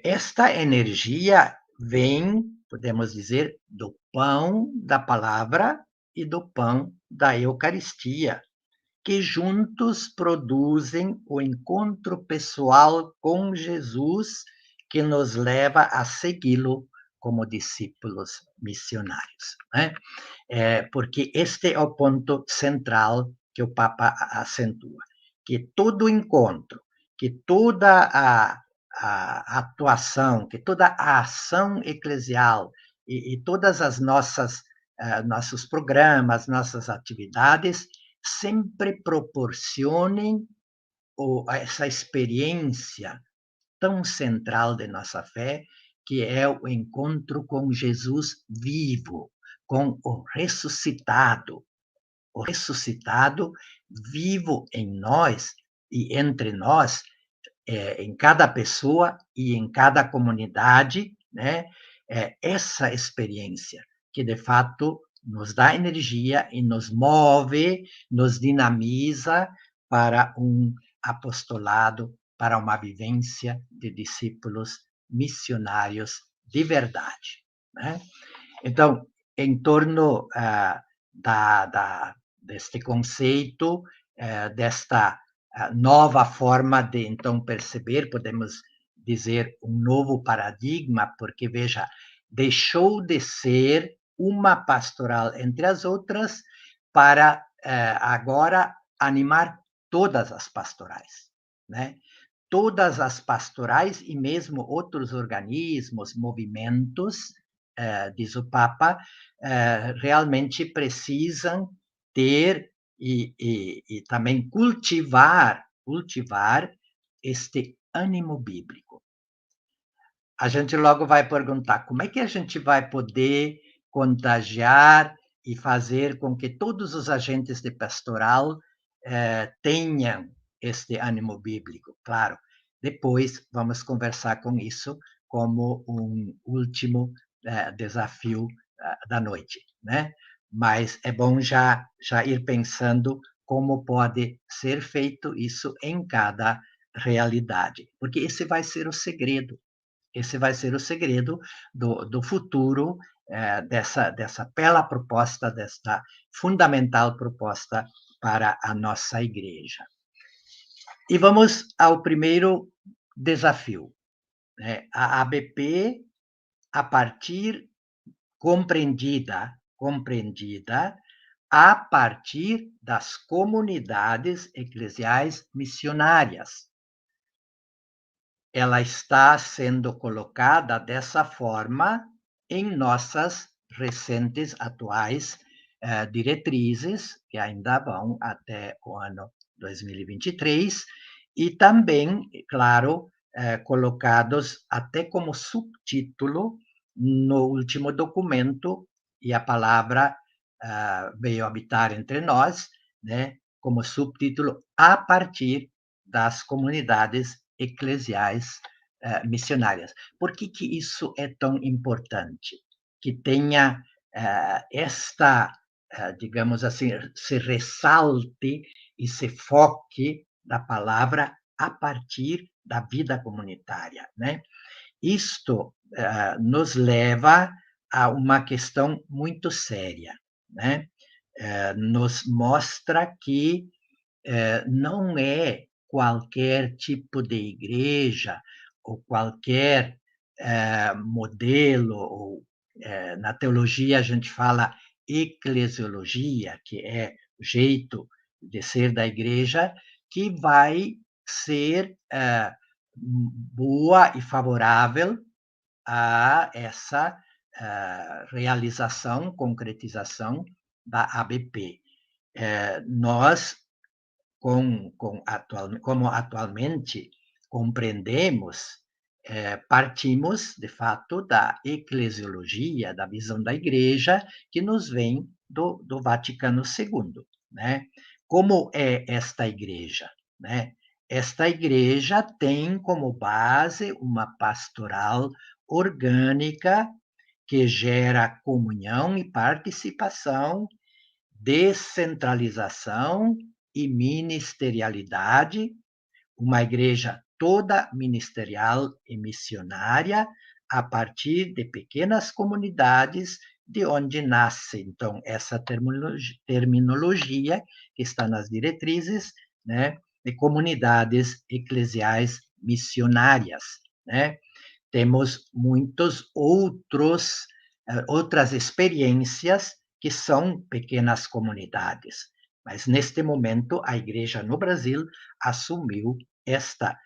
[SPEAKER 6] Esta energia vem, podemos dizer, do pão da palavra e do pão da Eucaristia, que juntos produzem o encontro pessoal com Jesus, que nos leva a segui-lo como discípulos missionários, né? Porque este é o ponto central que o Papa acentua, que todo encontro, que toda a atuação, que toda a ação eclesial e todas as nossos programas, nossas atividades, sempre proporcionem essa experiência tão central de nossa fé, que é o encontro com Jesus vivo, com o ressuscitado vivo em nós e entre nós, em cada pessoa e em cada comunidade, né? Essa experiência que, de fato, nos dá energia e nos move, nos dinamiza para um apostolado, para uma vivência de discípulos missionários de verdade, né? Então, em torno deste conceito, desta nova forma de, então, perceber, podemos dizer, um novo paradigma, porque, veja, deixou de ser uma pastoral entre as outras para agora animar todas as pastorais, né? Todas as pastorais e mesmo outros organismos, movimentos, diz o Papa, realmente precisam ter e também cultivar este ânimo bíblico. A gente logo vai perguntar como é que a gente vai poder contagiar e fazer com que todos os agentes de pastoral tenham este ânimo bíblico. Claro, depois vamos conversar com isso como um último desafio da noite, né? Mas é bom já ir pensando como pode ser feito isso em cada realidade, porque esse vai ser o segredo. Esse vai ser o segredo do futuro dessa bela proposta, desta fundamental proposta para a nossa igreja. E vamos ao primeiro desafio, né? A ABP, a partir compreendida a partir das comunidades eclesiais missionárias. Ela está sendo colocada dessa forma em nossas recentes, atuais diretrizes, que ainda vão até o ano 2023, e também, claro, colocados até como subtítulo no último documento, e a palavra veio habitar entre nós, né, como subtítulo, a partir das comunidades eclesiais missionárias. Por que isso é tão importante? Que tenha esta, digamos assim, se ressalte e se foque da palavra a partir da vida comunitária, né? Isto nos leva a uma questão muito séria, né? Nos mostra que não é qualquer tipo de igreja ou qualquer modelo, ou na teologia a gente fala eclesiologia, que é o jeito de ser da igreja, que vai ser boa e favorável a essa realização, concretização da ABP. Nós, como atualmente compreendemos, partimos, de fato, da eclesiologia, da visão da igreja, que nos vem do Vaticano II, né? Como é esta igreja, né? Esta igreja tem como base uma pastoral orgânica que gera comunhão e participação, descentralização e ministerialidade, uma igreja toda ministerial e missionária, a partir de pequenas comunidades, de onde nasce, então, essa terminologia que está nas diretrizes, né, de comunidades eclesiais missionárias, né? Temos outras experiências que são pequenas comunidades, mas neste momento a igreja no Brasil assumiu esta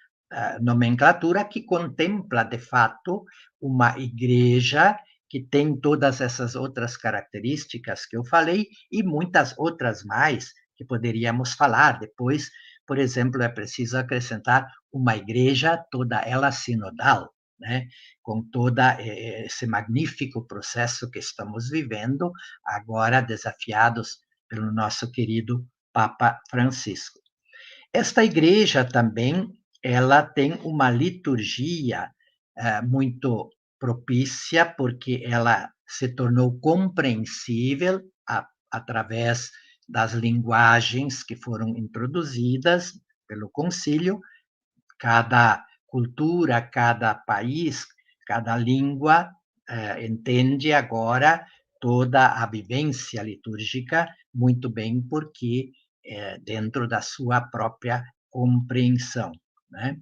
[SPEAKER 6] nomenclatura que contempla, de fato, uma igreja que tem todas essas outras características que eu falei e muitas outras mais que poderíamos falar depois. Por exemplo, é preciso acrescentar uma igreja toda ela sinodal, né? Com todo esse magnífico processo que estamos vivendo, agora desafiados pelo nosso querido Papa Francisco. Esta igreja também, ela tem uma liturgia muito propícia, porque ela se tornou compreensível através das linguagens que foram introduzidas pelo concílio. Cada cultura, cada país, cada língua entende agora toda a vivência litúrgica muito bem, porque dentro da sua própria compreensão, né?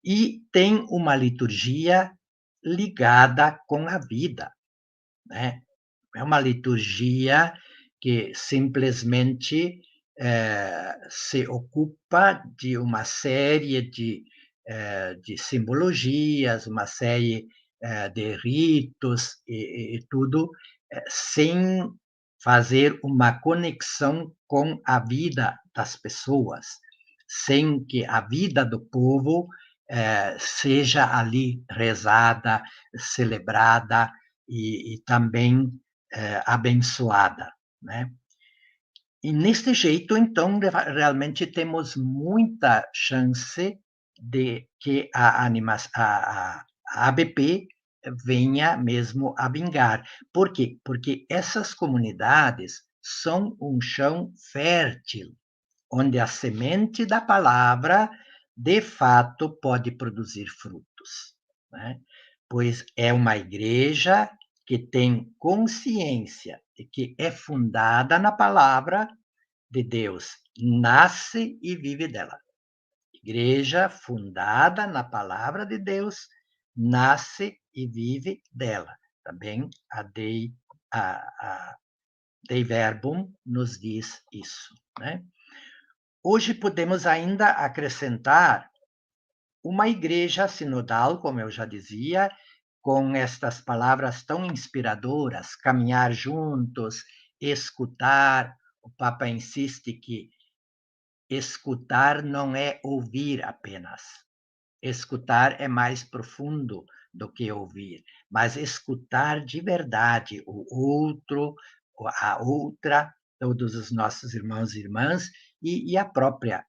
[SPEAKER 6] E tem uma liturgia ligada com a vida, né? É uma liturgia que simplesmente se ocupa de uma série de simbologias, uma série de ritos e tudo, sem fazer uma conexão com a vida das pessoas, sem que a vida do povo seja ali rezada, celebrada e também abençoada, né? E neste jeito, então, realmente temos muita chance de que a ABP venha mesmo a vingar. Por quê? Porque essas comunidades são um chão fértil, onde a semente da palavra, de fato, pode produzir frutos, né? Pois é uma igreja que tem consciência de que é fundada na palavra de Deus, nasce e vive dela. Igreja fundada na palavra de Deus, nasce e vive dela. Também a Dei Verbum nos diz isso, né? Hoje podemos ainda acrescentar uma igreja sinodal, como eu já dizia, com estas palavras tão inspiradoras: caminhar juntos, escutar. O Papa insiste que escutar não é ouvir apenas, Escutar é mais profundo do que ouvir, mas escutar de verdade o outro, a outra, todos os nossos irmãos e irmãs, e a própria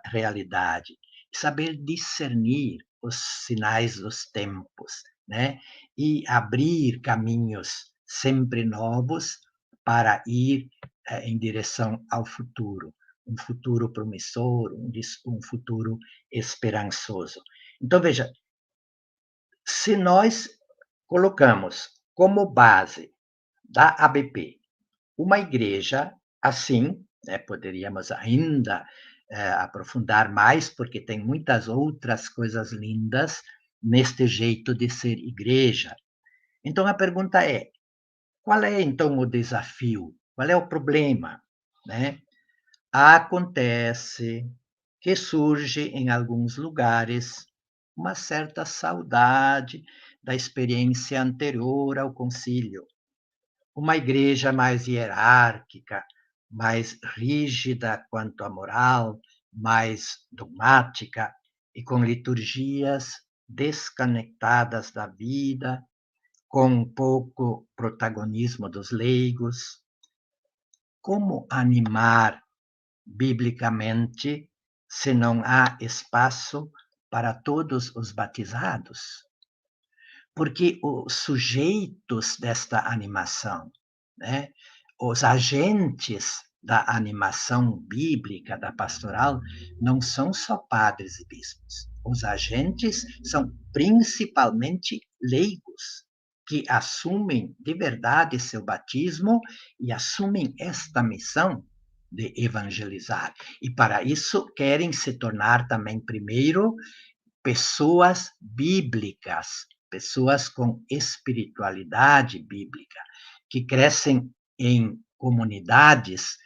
[SPEAKER 6] realidade. Saber discernir os sinais dos tempos, né? E abrir caminhos sempre novos para ir em direção ao futuro, um futuro promissor, um futuro esperançoso. Então, veja, se nós colocamos como base da ABP uma igreja assim, né, poderíamos ainda aprofundar mais, porque tem muitas outras coisas lindas neste jeito de ser igreja. Então, a pergunta é, qual é, então, o desafio? Qual é o problema? Né? Acontece que surge em alguns lugares uma certa saudade da experiência anterior ao concílio. Uma igreja mais hierárquica, mais rígida quanto à moral, mais dogmática e com liturgias desconectadas da vida, com pouco protagonismo dos leigos. Como animar biblicamente se não há espaço para todos os batizados? Porque os sujeitos desta animação, né, os agentes da animação bíblica, da pastoral, não são só padres e bispos. Os agentes são principalmente leigos, que assumem de verdade seu batismo e assumem esta missão de evangelizar. E para isso querem se tornar também, primeiro, pessoas bíblicas, pessoas com espiritualidade bíblica, que crescem em comunidades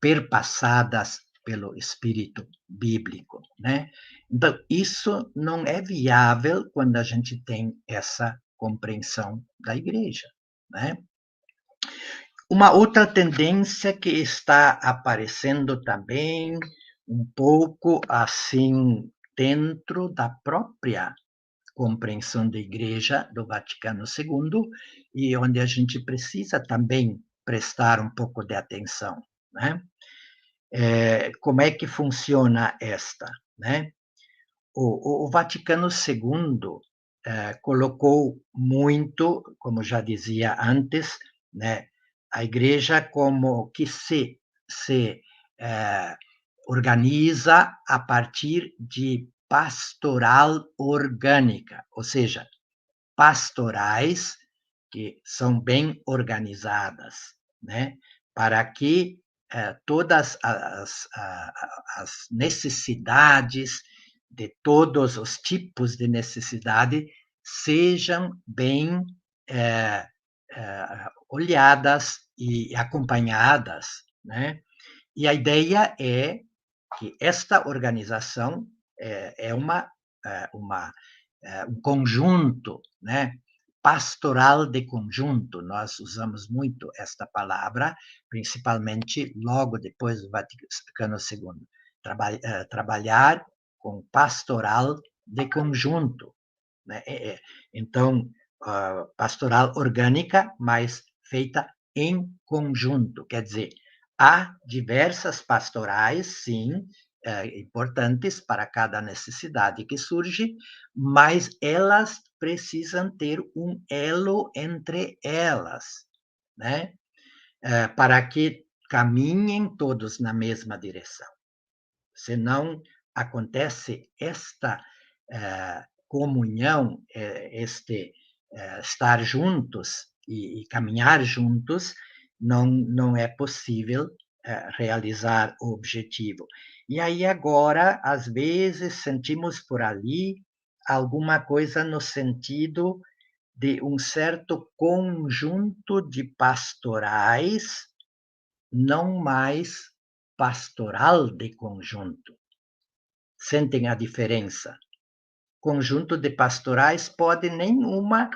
[SPEAKER 6] perpassadas pelo espírito bíblico, né? Então, isso não é viável quando a gente tem essa compreensão da igreja, né? Uma outra tendência que está aparecendo também um pouco assim dentro da própria compreensão da Igreja do Vaticano II e onde a gente precisa também prestar um pouco de atenção, né? Como é que funciona esta, né? O Vaticano II colocou muito, como já dizia antes, né, a Igreja como que se organiza a partir de pastoral orgânica, ou seja, pastorais que são bem organizadas, né, para que todas as necessidades de todos os tipos de necessidade sejam bem olhadas e acompanhadas, né? E a ideia é que esta organização é um conjunto, né? Pastoral de conjunto, nós usamos muito esta palavra, principalmente logo depois do Vaticano II. Trabalhar com pastoral de conjunto, né? Então, pastoral orgânica, mas feita em conjunto, quer dizer, há diversas pastorais, sim, importantes para cada necessidade que surge, mas elas precisam ter um elo entre elas, né? Para que caminhem todos na mesma direção. Senão acontece esta comunhão, este estar juntos e caminhar juntos, não é possível realizar o objetivo. E aí agora, às vezes, sentimos por ali alguma coisa no sentido de um certo conjunto de pastorais, não mais pastoral de conjunto. Sentem a diferença? Conjunto de pastorais pode nenhuma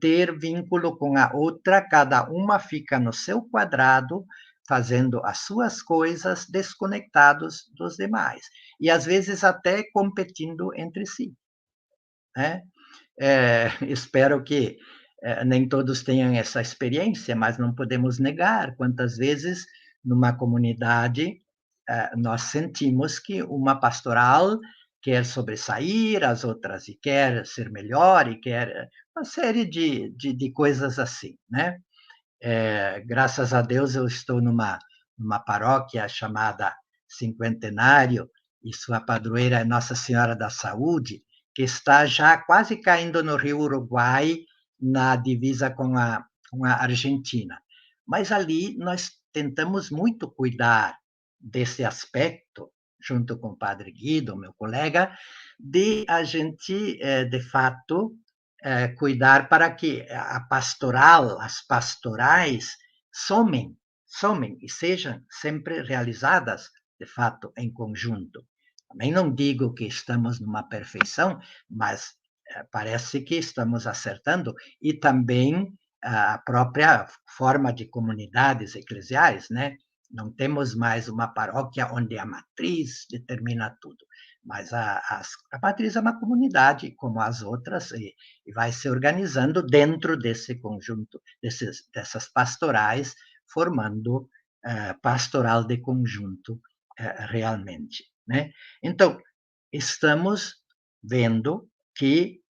[SPEAKER 6] ter vínculo com a outra, cada uma fica no seu quadrado, fazendo as suas coisas, desconectados dos demais. E às vezes até competindo entre si. né? Espero que nem todos tenham essa experiência, mas não podemos negar quantas vezes numa comunidade nós sentimos que uma pastoral quer sobressair as outras e quer ser melhor e quer uma série de coisas assim, né? Graças a Deus eu estou numa paróquia chamada Cinquentenário e sua padroeira é Nossa Senhora da Saúde, que está já quase caindo no Rio Uruguai, na divisa com a Argentina. Mas ali nós tentamos muito cuidar desse aspecto, junto com o padre Guido, meu colega, de a gente, de fato, cuidar para que a pastoral, as pastorais, somem e sejam sempre realizadas, de fato, em conjunto. Também não digo que estamos numa perfeição, mas parece que estamos acertando, e também a própria forma de comunidades eclesiais, né? Não temos mais uma paróquia onde a matriz determina tudo, mas a matriz é uma comunidade, como as outras, e vai se organizando dentro desse conjunto, dessas pastorais, formando pastoral de conjunto realmente, né? Então, estamos vendo que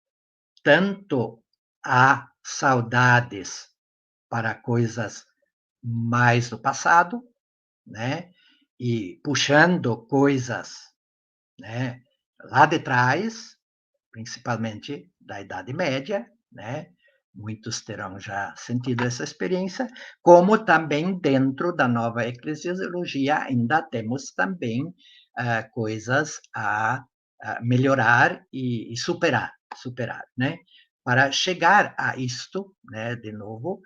[SPEAKER 6] tanto há saudades para coisas mais do passado, né? E puxando coisas, né, lá de trás, principalmente da Idade Média, né? Muitos terão já sentido essa experiência, como também dentro da nova eclesiologia ainda temos também coisas a melhorar e superar, né? Para chegar a isto, né, de novo,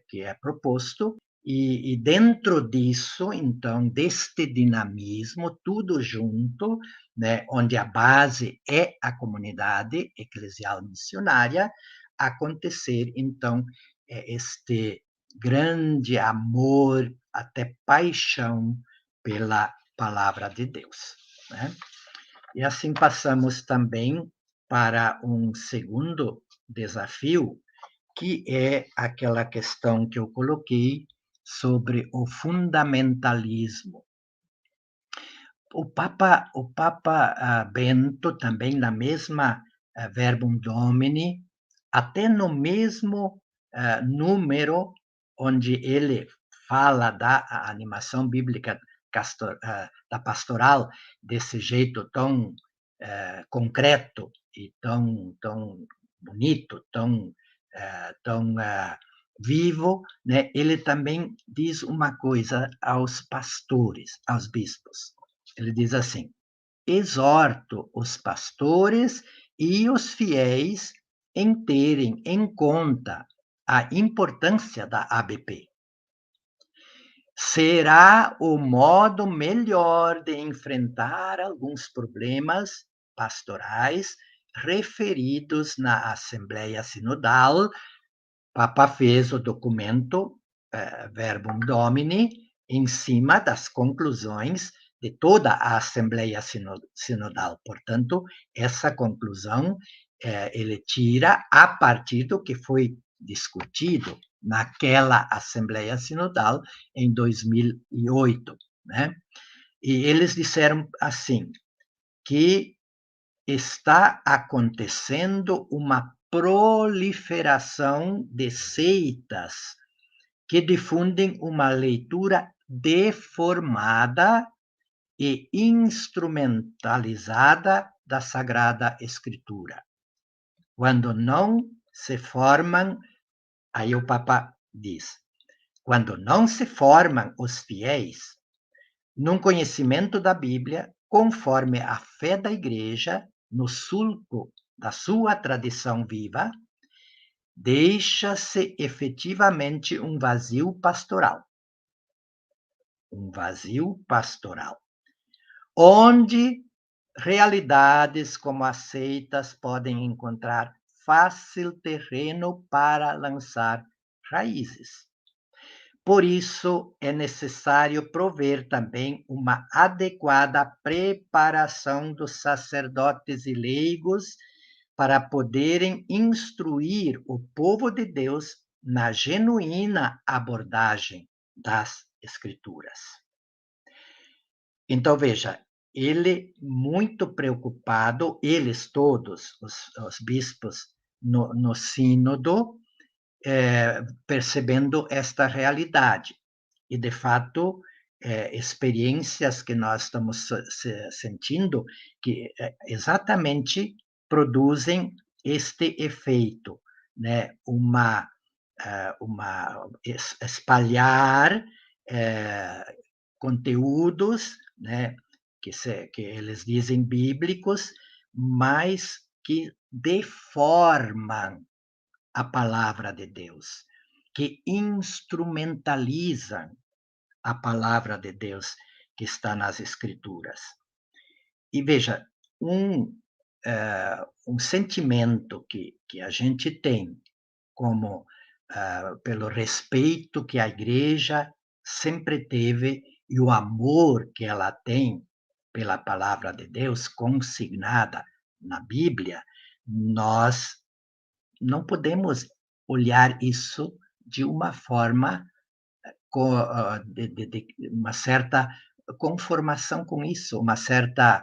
[SPEAKER 6] que é proposto, e dentro disso, então, deste dinamismo, tudo junto, né, onde a base é a comunidade eclesial missionária, acontecer, então, este grande amor, até paixão pela palavra de Deus, né? E assim passamos também para um segundo desafio, que é aquela questão que eu coloquei sobre o fundamentalismo. O Papa Bento, também na mesma Verbum Domini, até no mesmo número onde ele fala da animação bíblica da pastoral desse jeito tão concreto e tão bonito, tão vivo, né? Ele também diz uma coisa aos pastores, aos bispos. Ele diz assim: exorto os pastores e os fiéis em terem em conta a importância da ABP. Será o modo melhor de enfrentar alguns problemas pastorais referidos na Assembleia Sinodal. Papa fez o documento Verbum Domini em cima das conclusões de toda a Assembleia Sinodal. Portanto, essa conclusão ele tira a partir do que foi discutido naquela Assembleia Sinodal em 2008, né? E eles disseram assim, que está acontecendo uma proliferação de seitas que difundem uma leitura deformada e instrumentalizada da Sagrada Escritura. Quando não se formam, aí o Papa diz, quando não se formam os fiéis num conhecimento da Bíblia, conforme a fé da Igreja, no sulco da sua tradição viva, deixa-se efetivamente um vazio pastoral. Um vazio pastoral, onde realidades como as seitas podem encontrar fácil terreno para lançar raízes. Por isso, é necessário prover também uma adequada preparação dos sacerdotes e leigos para poderem instruir o povo de Deus na genuína abordagem das Escrituras. Então, veja, ele muito preocupado, eles todos, os bispos no sínodo, percebendo esta realidade. E, de fato, experiências que nós estamos sentindo que exatamente produzem este efeito, né? Espalhar conteúdos, né? que eles dizem bíblicos, mas que deformam a palavra de Deus, que instrumentalizam a palavra de Deus que está nas Escrituras. E veja, um sentimento que a gente tem, como pelo respeito que a Igreja sempre teve e o amor que ela tem pela palavra de Deus consignada na Bíblia, nós não podemos olhar isso de uma forma de uma certa conformação com isso, uma certa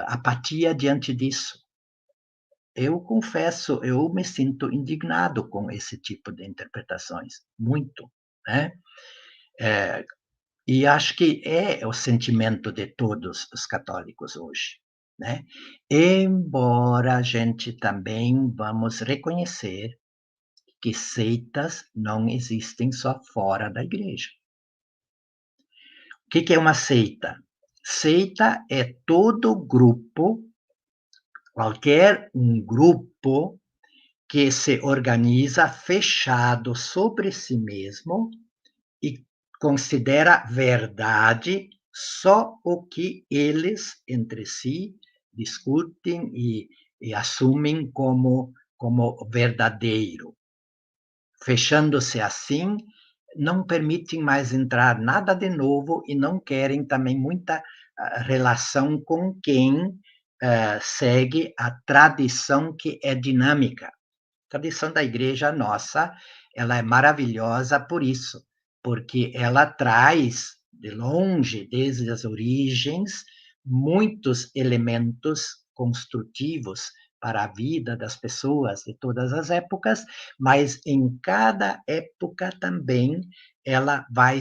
[SPEAKER 6] apatia diante disso. Eu confesso, eu me sinto indignado com esse tipo de interpretações, muito, né? E acho que é o sentimento de todos os católicos hoje, né? Embora a gente também vamos reconhecer que seitas não existem só fora da igreja. O que é uma seita? Seita é todo grupo, qualquer um grupo que se organiza fechado sobre si mesmo e considera verdade só o que eles entre si discutem e assumem como verdadeiro. Fechando-se assim, não permitem mais entrar nada de novo e não querem também muita relação com quem segue a tradição que é dinâmica. A tradição da igreja nossa, ela é maravilhosa por isso, porque ela traz de longe, desde as origens, muitos elementos construtivos para a vida das pessoas de todas as épocas, mas em cada época também ela vai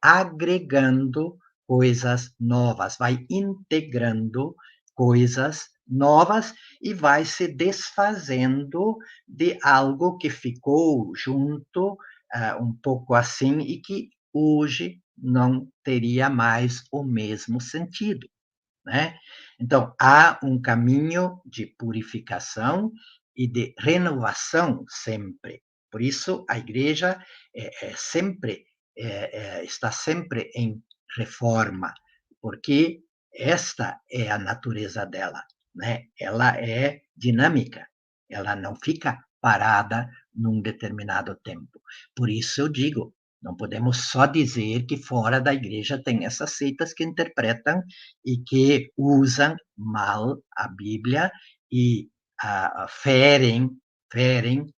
[SPEAKER 6] agregando coisas novas, vai integrando coisas novas e vai se desfazendo de algo que ficou junto um pouco assim e que hoje não teria mais o mesmo sentido, né? Então, há um caminho de purificação e de renovação sempre. Por isso, a igreja está sempre em reforma, porque esta é a natureza dela, né? Ela é dinâmica, ela não fica parada num determinado tempo. Por isso eu digo, não podemos só dizer que fora da igreja tem essas seitas que interpretam e que usam mal a Bíblia e ferem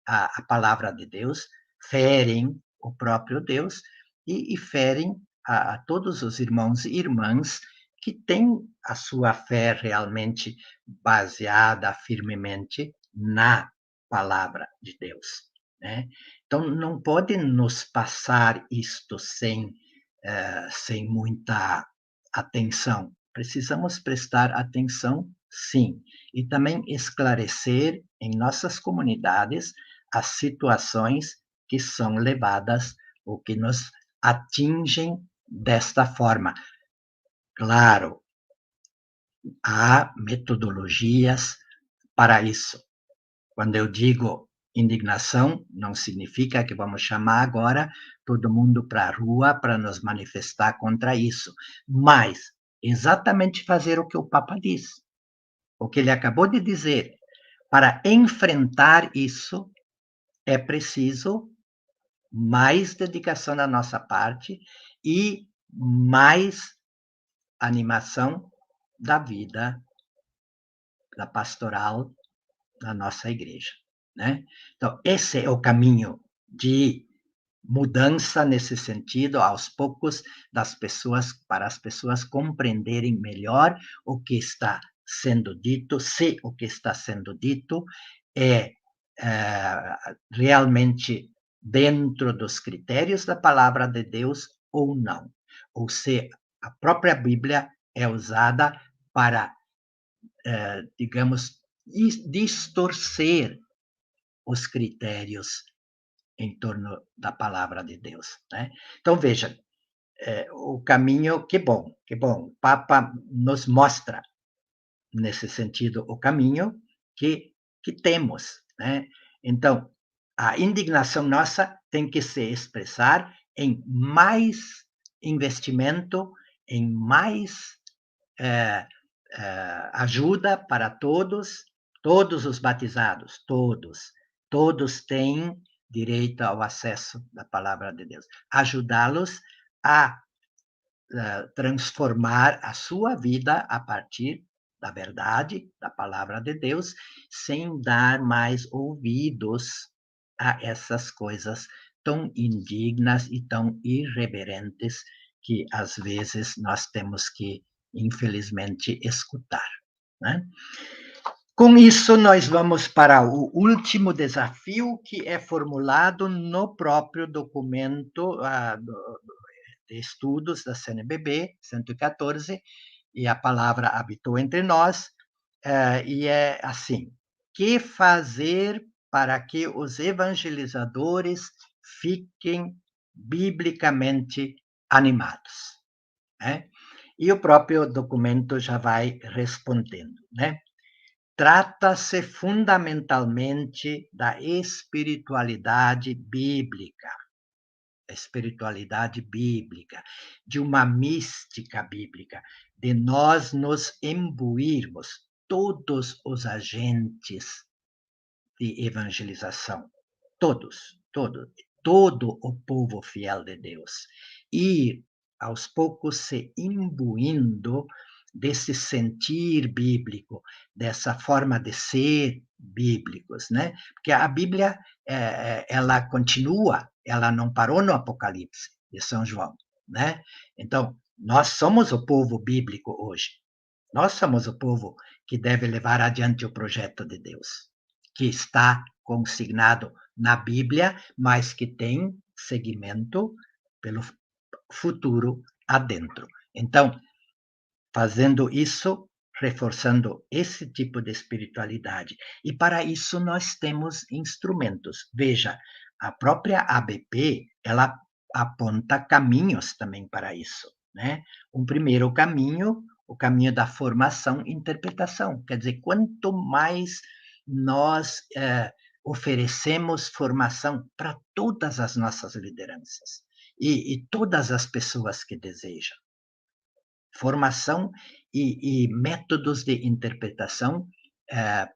[SPEAKER 6] a palavra de Deus, ferem o próprio Deus e ferem a todos os irmãos e irmãs que têm a sua fé realmente baseada firmemente na palavra de Deus, né? Então, não pode nos passar isto sem muita atenção. Precisamos prestar atenção, sim, e também esclarecer em nossas comunidades as situações que são levadas ou que nos atingem desta forma. Claro, há metodologias para isso. Quando eu digo indignação, não significa que vamos chamar agora todo mundo para a rua para nos manifestar contra isso, mas exatamente fazer o que o Papa diz, o que ele acabou de dizer. Para enfrentar isso, é preciso mais dedicação da nossa parte e mais animação da vida da pastoral na nossa igreja, né? Então, esse é o caminho de mudança nesse sentido, aos poucos, das pessoas, para as pessoas compreenderem melhor o que está sendo dito, se o que está sendo dito é realmente dentro dos critérios da palavra de Deus ou não, ou se a própria Bíblia é usada para, digamos, distorcer os critérios em torno da palavra de Deus, né? Então, veja, o caminho, que bom, o Papa nos mostra, nesse sentido, o caminho que temos, né? Então, a indignação nossa tem que se expressar em mais investimento, em mais ajuda para todos os batizados, todos têm direito ao acesso da palavra de Deus. Ajudá-los a transformar a sua vida a partir da verdade, da palavra de Deus, sem dar mais ouvidos a essas coisas tão indignas e tão irreverentes que, às vezes, nós temos que, infelizmente, escutar, né? Com isso, nós vamos para o último desafio, que é formulado no próprio documento de estudos da CNBB 114, e a palavra habitou entre nós, e é assim: que fazer para que os evangelizadores fiquem biblicamente animados, né? E o próprio documento já vai respondendo, né? Trata-se fundamentalmente da espiritualidade bíblica, de uma mística bíblica, de nós nos imbuirmos, todos os agentes de evangelização, todo o povo fiel de Deus, e aos poucos se imbuindo desse sentir bíblico, dessa forma de ser bíblicos, né? Porque a Bíblia, ela continua, ela não parou no Apocalipse de São João, né? Então, nós somos o povo bíblico hoje. Nós somos o povo que deve levar adiante o projeto de Deus, que está consignado na Bíblia, mas que tem seguimento pelo futuro adentro. Então, fazendo isso, reforçando esse tipo de espiritualidade. E para isso nós temos instrumentos. Veja, a própria ABP, ela aponta caminhos também para isso, né? Um primeiro caminho, o caminho da formação e interpretação. Quer dizer, quanto mais nós oferecemos formação para todas as nossas lideranças e todas as pessoas que desejam, formação e métodos de interpretação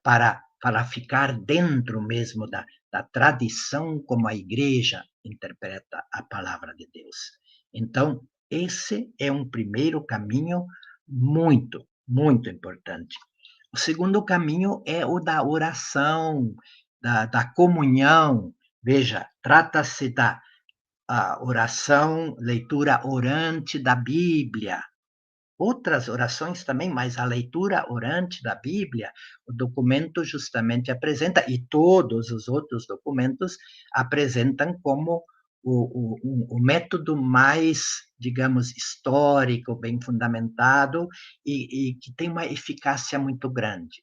[SPEAKER 6] para ficar dentro mesmo da tradição como a igreja interpreta a palavra de Deus. Então, esse é um primeiro caminho muito, muito importante. O segundo caminho é o da oração, da comunhão. Veja, trata-se da oração, leitura orante da Bíblia. Outras orações também, mas a leitura orante da Bíblia, o documento justamente apresenta, e todos os outros documentos apresentam como o método mais, digamos, histórico, bem fundamentado e que tem uma eficácia muito grande.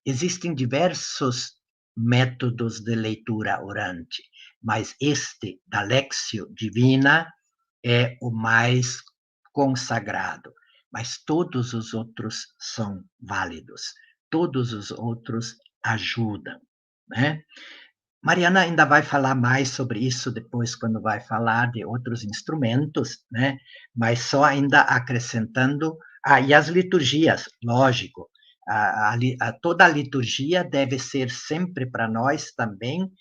[SPEAKER 6] Existem diversos métodos de leitura orante, mas este, da Lectio Divina, é o mais consagrado. Mas todos os outros são válidos, todos os outros ajudam, né? Mariana ainda vai falar mais sobre isso depois, quando vai falar de outros instrumentos, né? Mas só ainda acrescentando, e as liturgias, lógico, toda a liturgia deve ser sempre para nós também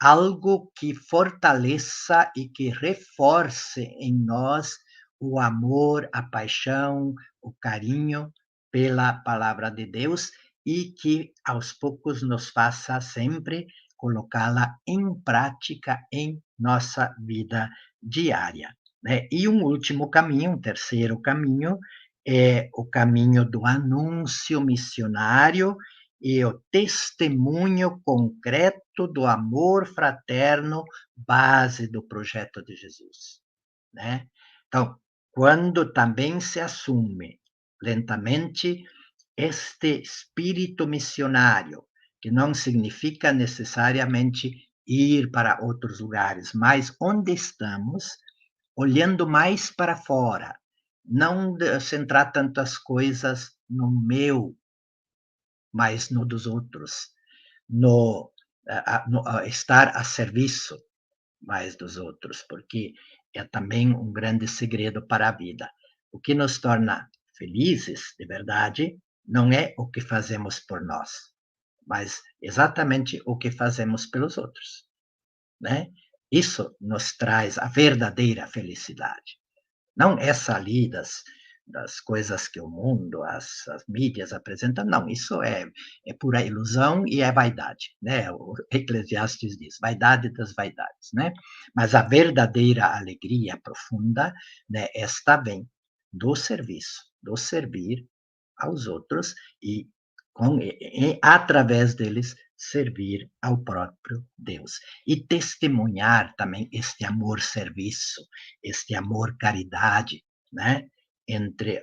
[SPEAKER 6] algo que fortaleça e que reforce em nós o amor, a paixão, o carinho pela palavra de Deus e que aos poucos nos faça sempre colocá-la em prática em nossa vida diária, né? E um último caminho, um terceiro caminho, é o caminho do anúncio missionário e o testemunho concreto do amor fraterno, base do projeto de Jesus, né? Então, quando também se assume lentamente este espírito missionário, que não significa necessariamente ir para outros lugares, mas onde estamos, olhando mais para fora, não centrar tantas coisas no meu, mas no dos outros, no estar a serviço mais dos outros, porque é também um grande segredo para a vida. O que nos torna felizes, de verdade, não é o que fazemos por nós, mas exatamente o que fazemos pelos outros, né? Isso nos traz a verdadeira felicidade. Não essa ali das coisas que o mundo, as mídias apresentam, não, isso é pura ilusão e é vaidade, né? O Eclesiastes diz, vaidade das vaidades, né? Mas a verdadeira alegria profunda, né, esta vem do serviço, do servir aos outros e, através deles, servir ao próprio Deus. E testemunhar também este amor-serviço, este amor-caridade, né? Entre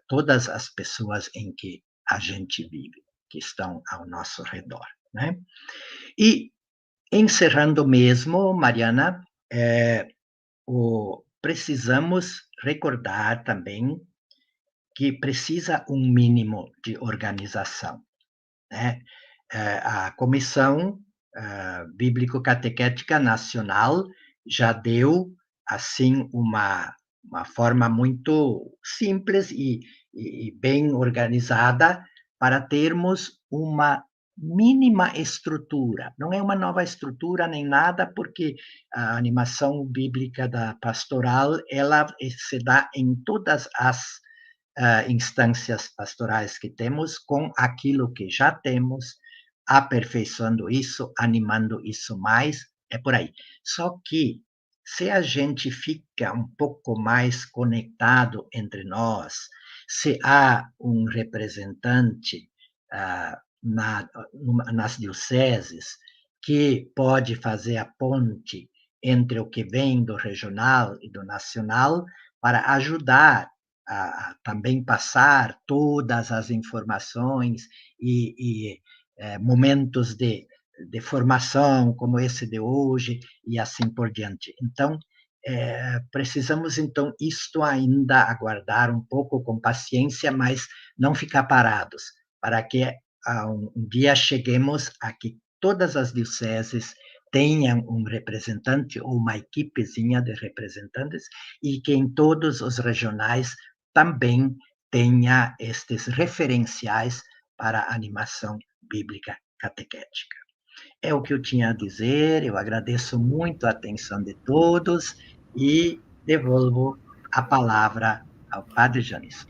[SPEAKER 6] todas as pessoas em que a gente vive, que estão ao nosso redor, né? E, encerrando mesmo, Mariana, precisamos recordar também que precisa um mínimo de organização, né? A Comissão Bíblico-Catequética Nacional já deu, assim, uma forma muito simples e bem organizada para termos uma mínima estrutura. Não é uma nova estrutura nem nada, porque a animação bíblica da pastoral, ela se dá em todas as instâncias pastorais que temos, com aquilo que já temos, aperfeiçoando isso, animando isso mais, é por aí. Só que, se a gente fica um pouco mais conectado entre nós, se há um representante nas dioceses que pode fazer a ponte entre o que vem do regional e do nacional, para ajudar a também passar todas as informações e momentos de formação, como esse de hoje, e assim por diante. Então, precisamos, então, isto ainda aguardar um pouco com paciência, mas não ficar parados, para que um dia cheguemos a que todas as dioceses tenham um representante ou uma equipezinha de representantes e que em todos os regionais também tenha estes referenciais para a animação bíblica catequética. É o que eu tinha a dizer, eu agradeço muito a atenção de todos e devolvo a palavra ao Padre Janisson.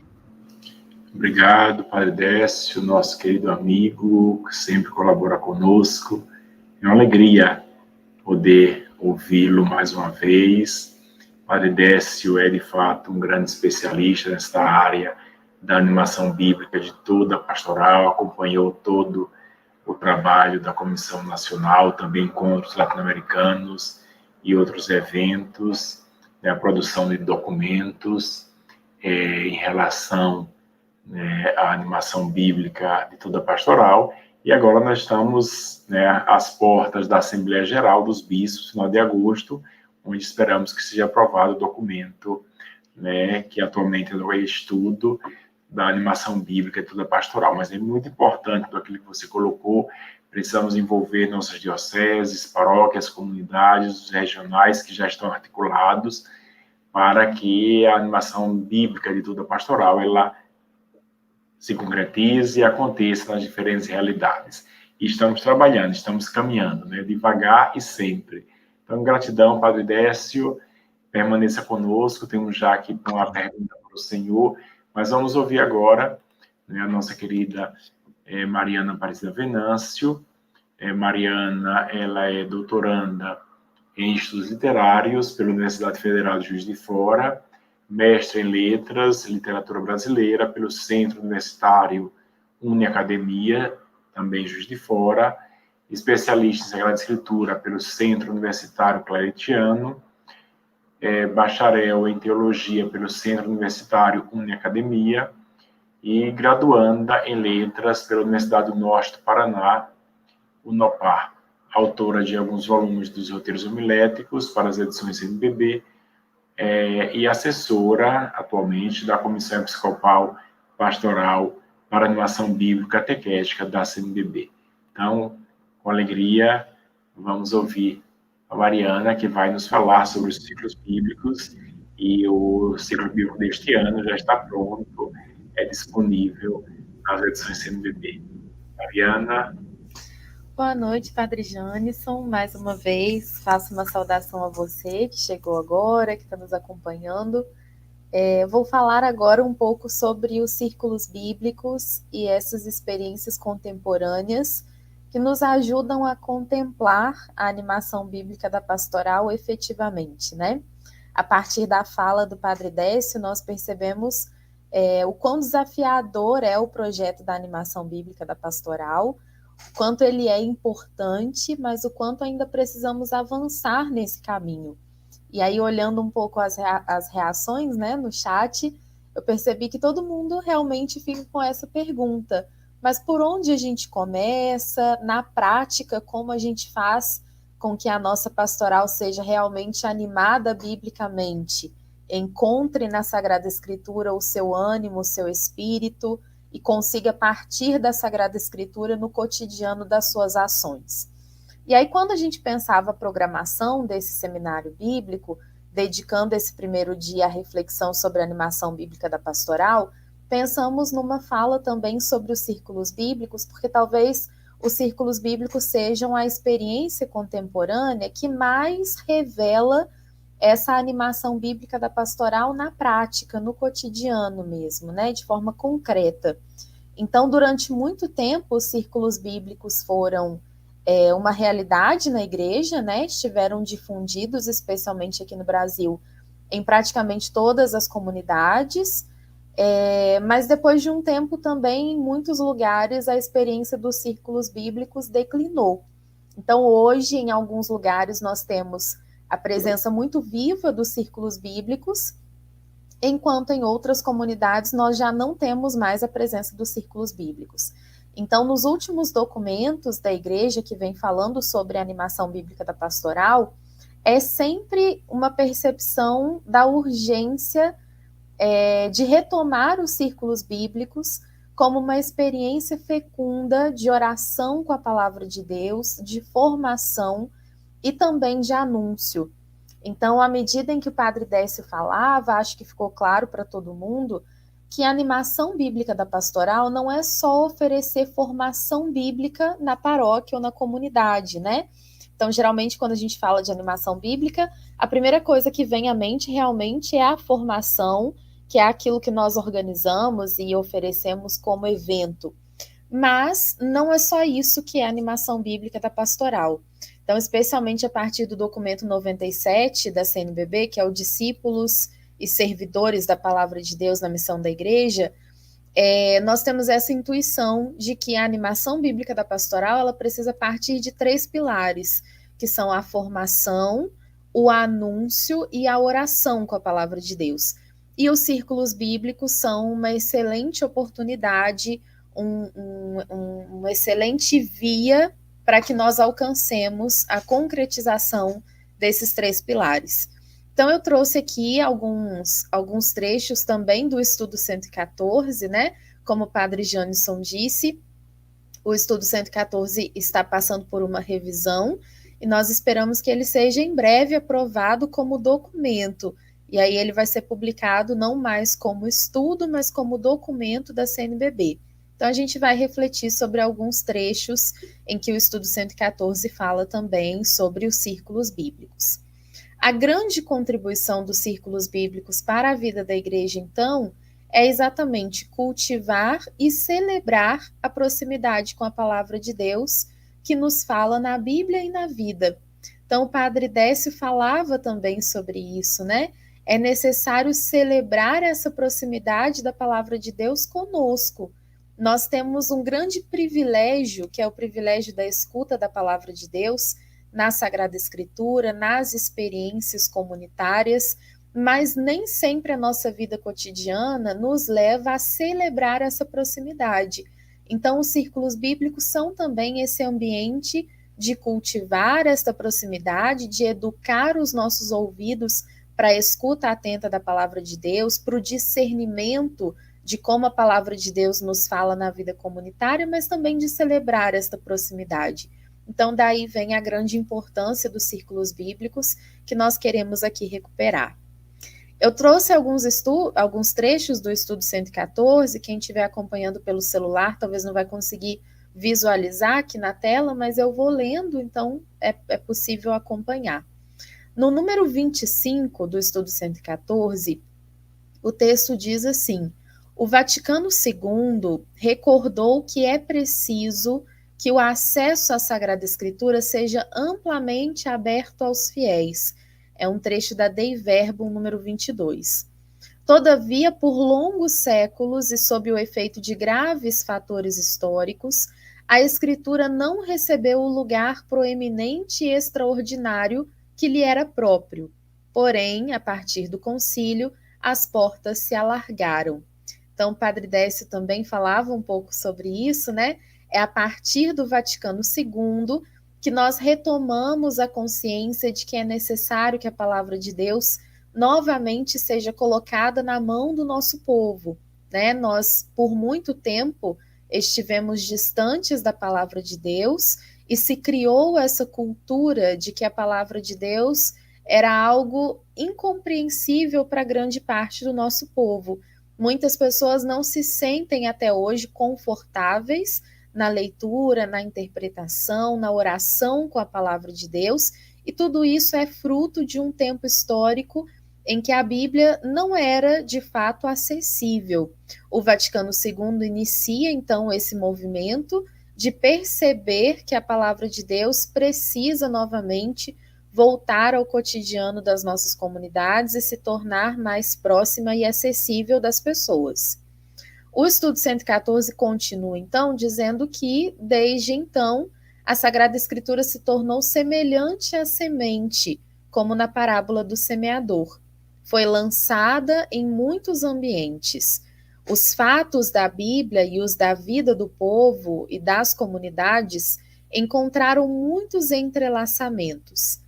[SPEAKER 4] Obrigado, Padre Décio, nosso querido amigo, que sempre colabora conosco. É uma alegria poder ouvi-lo mais uma vez. Padre Décio é, de fato, um grande especialista nesta área da animação bíblica de toda a pastoral, acompanhou todo o trabalho da Comissão Nacional, também encontros latino-americanos e outros eventos, né, a produção de documentos em relação à animação bíblica de toda a pastoral. E agora nós estamos, né, às portas da Assembleia Geral dos Bispos, no final de agosto, onde esperamos que seja aprovado o documento, né, que atualmente é o estudo da animação bíblica de toda a pastoral. Mas é muito importante, do aquilo que você colocou, precisamos envolver nossas dioceses, paróquias, comunidades, os regionais que já estão articulados, para que a animação bíblica de toda a pastoral, ela se concretize e aconteça nas diferentes realidades. E estamos trabalhando, estamos caminhando, né, devagar e sempre. Então, gratidão, Padre Décio, permaneça conosco. Temos já aqui uma pergunta para o senhor, mas vamos ouvir agora né, a nossa querida Mariana Aparecida Venâncio. Mariana, ela é doutoranda em estudos literários pela Universidade Federal de Juiz de Fora, mestre em letras, literatura brasileira pelo Centro Universitário Uniacademia, também Juiz de Fora, especialista em Sagrada Escritura pelo Centro Universitário Claretiano, bacharel em Teologia pelo Centro Universitário Uniacademia e graduanda em Letras pela Universidade do Norte do Paraná, UNOPAR, autora de alguns volumes dos roteiros homiléticos para as edições CNBB, e assessora, atualmente, da Comissão Episcopal Pastoral para Animação Bíblica Catequética da CNBB. Então, com alegria, vamos ouvir a Mariana, que vai nos falar sobre os ciclos bíblicos, e o ciclo bíblico deste ano já está pronto, é disponível nas edições CNBB. Mariana.
[SPEAKER 2] Boa noite, Padre Janisson. Mais uma vez, faço uma saudação a você que chegou agora, que está nos acompanhando. Vou falar agora um pouco sobre os círculos bíblicos e essas experiências contemporâneas que nos ajudam a contemplar a animação bíblica da pastoral efetivamente, né? A partir da fala do Padre Décio, nós percebemos o quão desafiador é o projeto da animação bíblica da pastoral, o quanto ele é importante, mas o quanto ainda precisamos avançar nesse caminho. E aí, olhando um pouco as reações, né, no chat, eu percebi que todo mundo realmente fica com essa pergunta. Mas por onde a gente começa? Na prática, como a gente faz com que a nossa pastoral seja realmente animada biblicamente? Encontre na Sagrada Escritura o seu ânimo, o seu espírito, e consiga partir da Sagrada Escritura no cotidiano das suas ações. E aí, quando a gente pensava a programação desse seminário bíblico, dedicando esse primeiro dia à reflexão sobre a animação bíblica da pastoral, pensamos numa fala também sobre os círculos bíblicos, porque talvez os círculos bíblicos sejam a experiência contemporânea que mais revela essa animação bíblica da pastoral na prática, no cotidiano mesmo, né, de forma concreta. Então, durante muito tempo, os círculos bíblicos foram uma realidade na igreja, né, estiveram difundidos, especialmente aqui no Brasil, em praticamente todas as comunidades, mas depois de um tempo também, em muitos lugares, a experiência dos círculos bíblicos declinou. Então, hoje, em alguns lugares, nós temos a presença muito viva dos círculos bíblicos, enquanto em outras comunidades nós já não temos mais a presença dos círculos bíblicos. Então, nos últimos documentos da igreja que vem falando sobre a animação bíblica da pastoral, é sempre uma percepção da urgência de retomar os círculos bíblicos como uma experiência fecunda de oração com a palavra de Deus, de formação e também de anúncio. Então, à medida em que o Padre Décio falava, acho que ficou claro para todo mundo que a animação bíblica da pastoral não é só oferecer formação bíblica na paróquia ou na comunidade, né? Então, geralmente, quando a gente fala de animação bíblica, a primeira coisa que vem à mente realmente é a formação, que é aquilo que nós organizamos e oferecemos como evento. Mas não é só isso que é a animação bíblica da pastoral. Então, especialmente a partir do documento 97 da CNBB, que é o Discípulos e Servidores da Palavra de Deus na Missão da Igreja, nós temos essa intuição de que a animação bíblica da pastoral ela precisa partir de 3 pilares, que são a formação, o anúncio e a oração com a Palavra de Deus. E os círculos bíblicos são uma excelente oportunidade, uma excelente via para que nós alcancemos a concretização desses 3 pilares. Então, eu trouxe aqui alguns trechos também do Estudo 114, né? Como o Padre Janisson disse, o Estudo 114 está passando por uma revisão e nós esperamos que ele seja em breve aprovado como documento. E aí ele vai ser publicado não mais como estudo, mas como documento da CNBB. Então, a gente vai refletir sobre alguns trechos em que o Estudo 114 fala também sobre os círculos bíblicos. A grande contribuição dos círculos bíblicos para a vida da igreja, então, é exatamente cultivar e celebrar a proximidade com a palavra de Deus, que nos fala na Bíblia e na vida. Então, o Padre Décio falava também sobre isso, né? É necessário celebrar essa proximidade da palavra de Deus conosco. Nós temos um grande privilégio, que é o privilégio da escuta da palavra de Deus na Sagrada Escritura, nas experiências comunitárias, mas nem sempre a nossa vida cotidiana nos leva a celebrar essa proximidade. Então, os círculos bíblicos são também esse ambiente de cultivar esta proximidade, de educar os nossos ouvidos para a escuta atenta da palavra de Deus, para o discernimento de como a palavra de Deus nos fala na vida comunitária, mas também de celebrar esta proximidade. Então, daí vem a grande importância dos círculos bíblicos que nós queremos aqui recuperar. Eu trouxe alguns trechos do estudo 114, quem estiver acompanhando pelo celular talvez não vai conseguir visualizar aqui na tela, mas eu vou lendo, então é possível acompanhar. No número 25 do estudo 114, o texto diz assim: o Vaticano II recordou que é preciso que o acesso à Sagrada Escritura seja amplamente aberto aos fiéis. É um trecho da Dei Verbum, número 22. Todavia, por longos séculos e sob o efeito de graves fatores históricos, a Escritura não recebeu o lugar proeminente e extraordinário que lhe era próprio. Porém, a partir do concílio, as portas se alargaram. Então, o Padre Décio também falava um pouco sobre isso, né? É a partir do Vaticano II que nós retomamos a consciência de que é necessário que a palavra de Deus novamente seja colocada na mão do nosso povo, né? Nós, por muito tempo, estivemos distantes da palavra de Deus e se criou essa cultura de que a palavra de Deus era algo incompreensível para grande parte do nosso povo. Muitas pessoas não se sentem até hoje confortáveis na leitura, na interpretação, na oração com a palavra de Deus, e tudo isso é fruto de um tempo histórico em que a Bíblia não era de fato acessível. O Vaticano II inicia então esse movimento de perceber que a palavra de Deus precisa novamente voltar ao cotidiano das nossas comunidades e se tornar mais próxima e acessível das pessoas. O estudo 114 continua, então, dizendo que, desde então, a Sagrada Escritura se tornou semelhante à semente, como na parábola do semeador. Foi lançada em muitos ambientes. Os fatos da Bíblia e os da vida do povo e das comunidades encontraram muitos entrelaçamentos.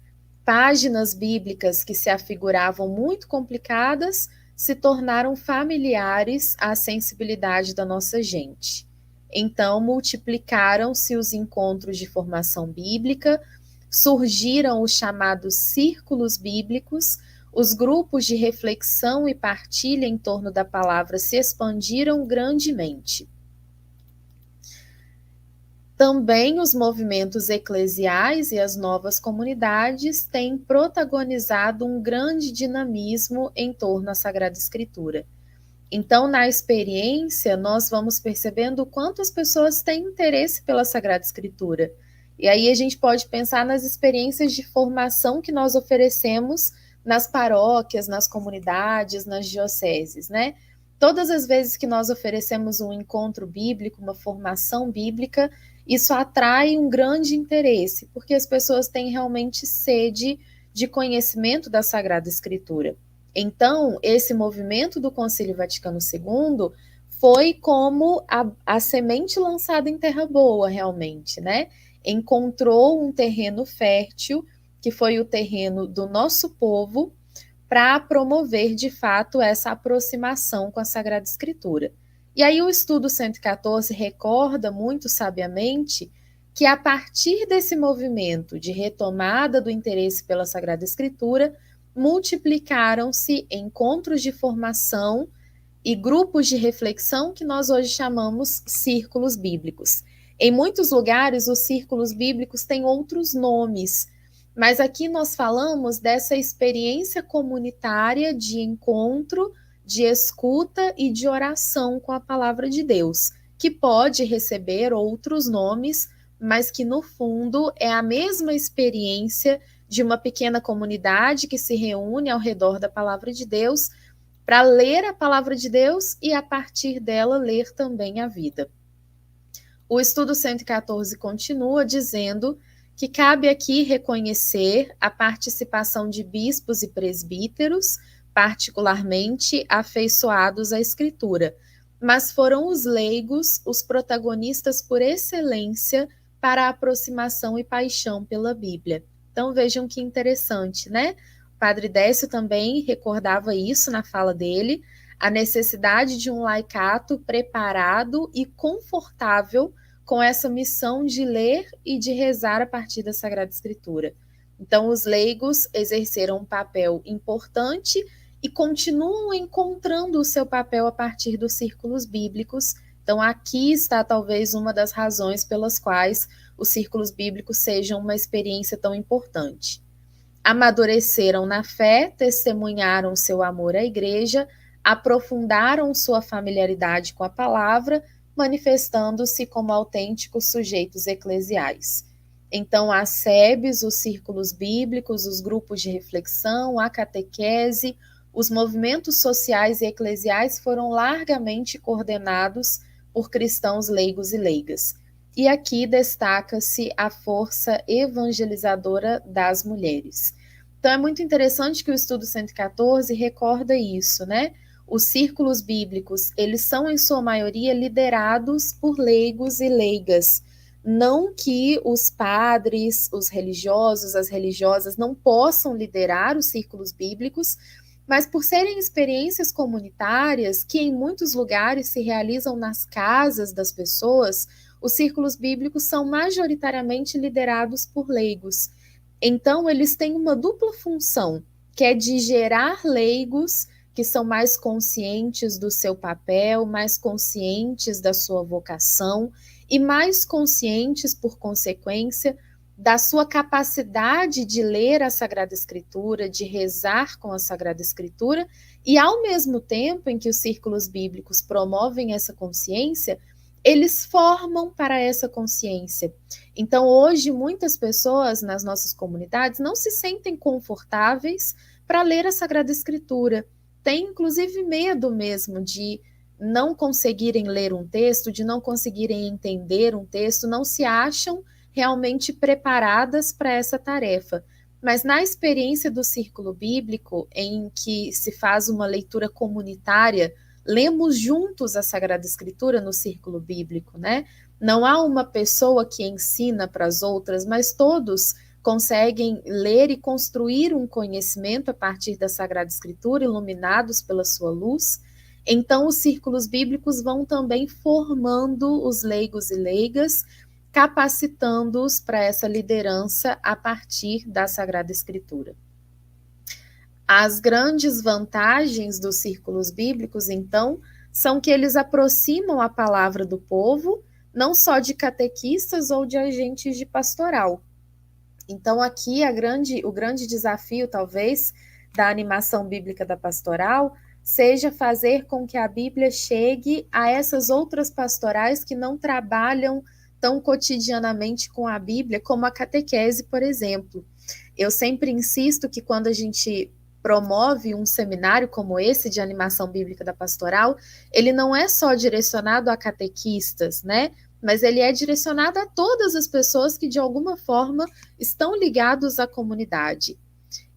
[SPEAKER 2] Páginas bíblicas que se afiguravam muito complicadas se tornaram familiares à sensibilidade da nossa gente. Então, multiplicaram-se os encontros de formação bíblica, surgiram os chamados círculos bíblicos, os grupos de reflexão e partilha em torno da palavra se expandiram grandemente. Também os movimentos eclesiais e as novas comunidades têm protagonizado um grande dinamismo em torno à Sagrada Escritura. Então, na experiência, nós vamos percebendo o quanto as pessoas têm interesse pela Sagrada Escritura. E aí a gente pode pensar nas experiências de formação que nós oferecemos nas paróquias, nas comunidades, nas dioceses, né? Todas as vezes que nós oferecemos um encontro bíblico, uma formação bíblica, isso atrai um grande interesse, porque as pessoas têm realmente sede de conhecimento da Sagrada Escritura. Então, esse movimento do Concílio Vaticano II foi como a semente lançada em terra boa, realmente, né? Encontrou um terreno fértil, que foi o terreno do nosso povo, para promover, de fato, essa aproximação com a Sagrada Escritura. E aí o estudo 114 recorda muito sabiamente que a partir desse movimento de retomada do interesse pela Sagrada Escritura, multiplicaram-se encontros de formação e grupos de reflexão que nós hoje chamamos círculos bíblicos. Em muitos lugares, os círculos bíblicos têm outros nomes, mas aqui nós falamos dessa experiência comunitária de encontro, de escuta e de oração com a palavra de Deus, que pode receber outros nomes, mas que no fundo é a mesma experiência de uma pequena comunidade que se reúne ao redor da palavra de Deus para ler a palavra de Deus e, a partir dela, ler também a vida. O estudo 114 continua dizendo que cabe aqui reconhecer a participação de bispos e presbíteros, particularmente afeiçoados à Escritura, mas foram os leigos os protagonistas por excelência para a aproximação e paixão pela Bíblia. Então vejam que interessante, né? O Padre Décio também recordava isso na fala dele, a necessidade de um laicato preparado e confortável com essa missão de ler e de rezar a partir da Sagrada Escritura. Então, os leigos exerceram um papel importante e continuam encontrando o seu papel a partir dos círculos bíblicos. Então, aqui está talvez uma das razões pelas quais os círculos bíblicos sejam uma experiência tão importante. Amadureceram na fé, testemunharam seu amor à igreja, aprofundaram sua familiaridade com a palavra, manifestando-se como autênticos sujeitos eclesiais. Então, as SEBs, os círculos bíblicos, os grupos de reflexão, a catequese, os movimentos sociais e eclesiais foram largamente coordenados por cristãos leigos e leigas. E aqui destaca-se a força evangelizadora das mulheres. Então, é muito interessante que o estudo 114 recorda isso, né? Os círculos bíblicos, eles são, em sua maioria, liderados por leigos e leigas. Não que os padres, os religiosos, as religiosas não possam liderar os círculos bíblicos, mas por serem experiências comunitárias que em muitos lugares se realizam nas casas das pessoas, os círculos bíblicos são majoritariamente liderados por leigos. Então, eles têm uma dupla função, que é de gerar leigos que são mais conscientes do seu papel, mais conscientes da sua vocação e mais conscientes, por consequência, da sua capacidade de ler a Sagrada Escritura, de rezar com a Sagrada Escritura, e ao mesmo tempo em que os círculos bíblicos promovem essa consciência, eles formam para essa consciência. Então, hoje, muitas pessoas nas nossas comunidades não se sentem confortáveis para ler a Sagrada Escritura. Tem, inclusive, medo mesmo de não conseguirem ler um texto, de não conseguirem entender um texto, não se acham realmente preparadas para essa tarefa. Mas na experiência do círculo bíblico, em que se faz uma leitura comunitária, lemos juntos a Sagrada Escritura no círculo bíblico, né? Não há uma pessoa que ensina para as outras, mas todos conseguem ler e construir um conhecimento a partir da Sagrada Escritura, iluminados pela sua luz. Então, os círculos bíblicos vão também formando os leigos e leigas, capacitando-os para essa liderança a partir da Sagrada Escritura. As grandes vantagens dos círculos bíblicos, então, são que eles aproximam a palavra do povo, não só de catequistas ou de agentes de pastoral. Então, aqui o grande desafio, talvez, da animação bíblica da pastoral seja fazer com que a Bíblia chegue a essas outras pastorais que não trabalham tão cotidianamente com a Bíblia, como a catequese, por exemplo. Eu sempre insisto que quando a gente promove um seminário como esse de animação bíblica da pastoral, ele não é só direcionado a catequistas, né? Mas ele é direcionado a todas as pessoas que de alguma forma estão ligados à comunidade.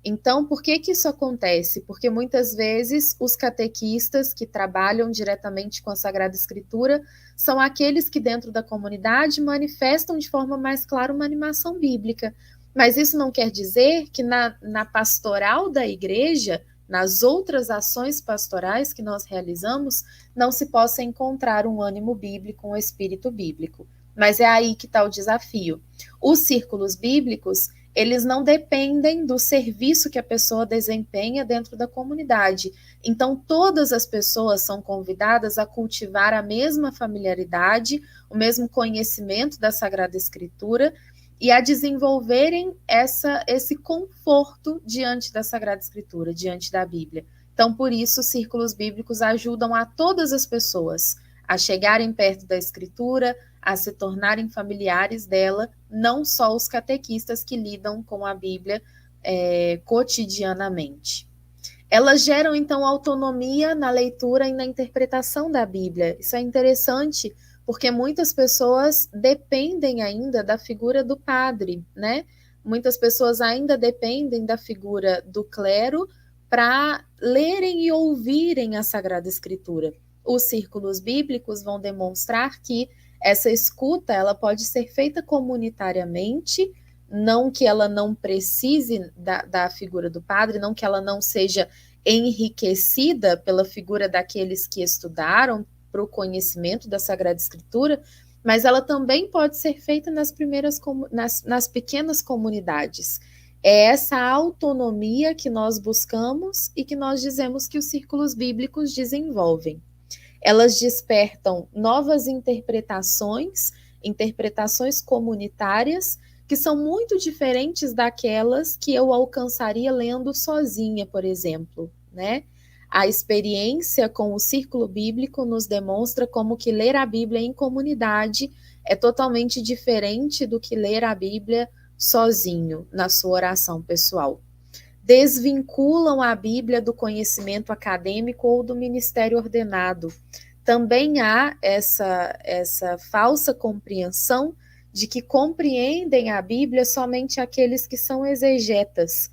[SPEAKER 2] Então, por que isso acontece? Porque muitas vezes os catequistas que trabalham diretamente com a Sagrada Escritura são aqueles que dentro da comunidade manifestam de forma mais clara uma animação bíblica. Mas isso não quer dizer que na pastoral da igreja, nas outras ações pastorais que nós realizamos, não se possa encontrar um ânimo bíblico, um espírito bíblico. Mas é aí que está o desafio. Os círculos bíblicos, eles não dependem do serviço que a pessoa desempenha dentro da comunidade. Então, todas as pessoas são convidadas a cultivar a mesma familiaridade, o mesmo conhecimento da Sagrada Escritura e a desenvolverem esse conforto diante da Sagrada Escritura, diante da Bíblia. Então, Então, por isso, os círculos bíblicos ajudam a todas as pessoas a chegarem perto da Escritura, a se tornarem familiares dela, não só os catequistas que lidam com a Bíblia cotidianamente. Elas geram, então, autonomia na leitura e na interpretação da Bíblia. Isso é interessante, porque muitas pessoas dependem ainda da figura do padre, né? Muitas pessoas ainda dependem da figura do clero para lerem e ouvirem a Sagrada Escritura. Os círculos bíblicos vão demonstrar que essa escuta ela pode ser feita comunitariamente, não que ela não precise da figura do padre, não que ela não seja enriquecida pela figura daqueles que estudaram para o conhecimento da Sagrada Escritura, mas ela também pode ser feita nas pequenas comunidades. É essa autonomia que nós buscamos e que nós dizemos que os círculos bíblicos desenvolvem. Elas despertam novas interpretações comunitárias, que são muito diferentes daquelas que eu alcançaria lendo sozinha, por exemplo, né? A experiência com o círculo bíblico nos demonstra como que ler a Bíblia em comunidade é totalmente diferente do que ler a Bíblia sozinho, na sua oração pessoal. Desvinculam a Bíblia do conhecimento acadêmico ou do ministério ordenado. Também há essa falsa compreensão de que compreendem a Bíblia somente aqueles que são exegetas.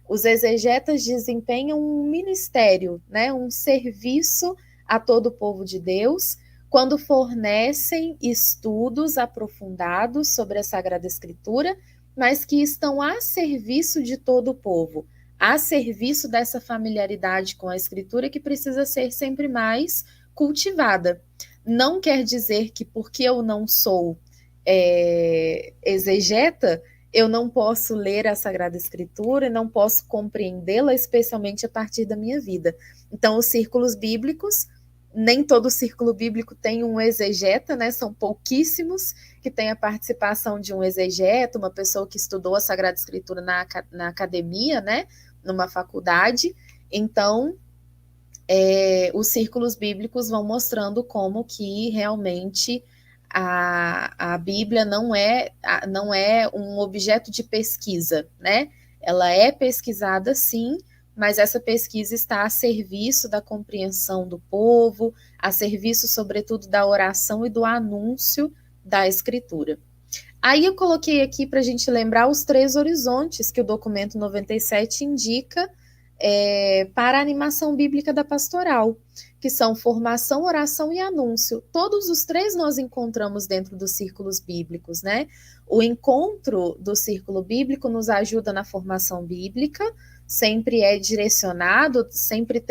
[SPEAKER 2] Os exegetas desempenham um ministério, né, um serviço a todo o povo de Deus, quando fornecem estudos aprofundados sobre a Sagrada Escritura, mas que estão a serviço de todo o povo, a serviço dessa familiaridade com a Escritura que precisa ser sempre mais cultivada. Não quer dizer que porque eu não sou exegeta, eu não posso ler a Sagrada Escritura e não posso compreendê-la, especialmente a partir da minha vida. Então, os círculos bíblicos, nem todo círculo bíblico tem um exegeta, né? São pouquíssimos que têm a participação de um exegeta, uma pessoa que estudou a Sagrada Escritura na academia, né? Numa faculdade. Então, os círculos bíblicos vão mostrando como que realmente a Bíblia não é um objeto de pesquisa, né? Ela é pesquisada sim, mas essa pesquisa está a serviço da compreensão do povo, a serviço, sobretudo, da oração e do anúncio da Escritura. Aí eu coloquei aqui para a gente lembrar os 3 horizontes que o documento 97 indica para a animação bíblica da pastoral, que são formação, oração e anúncio. Todos os 3 nós encontramos dentro dos círculos bíblicos, né? O encontro do círculo bíblico nos ajuda na formação bíblica, sempre é direcionado, sempre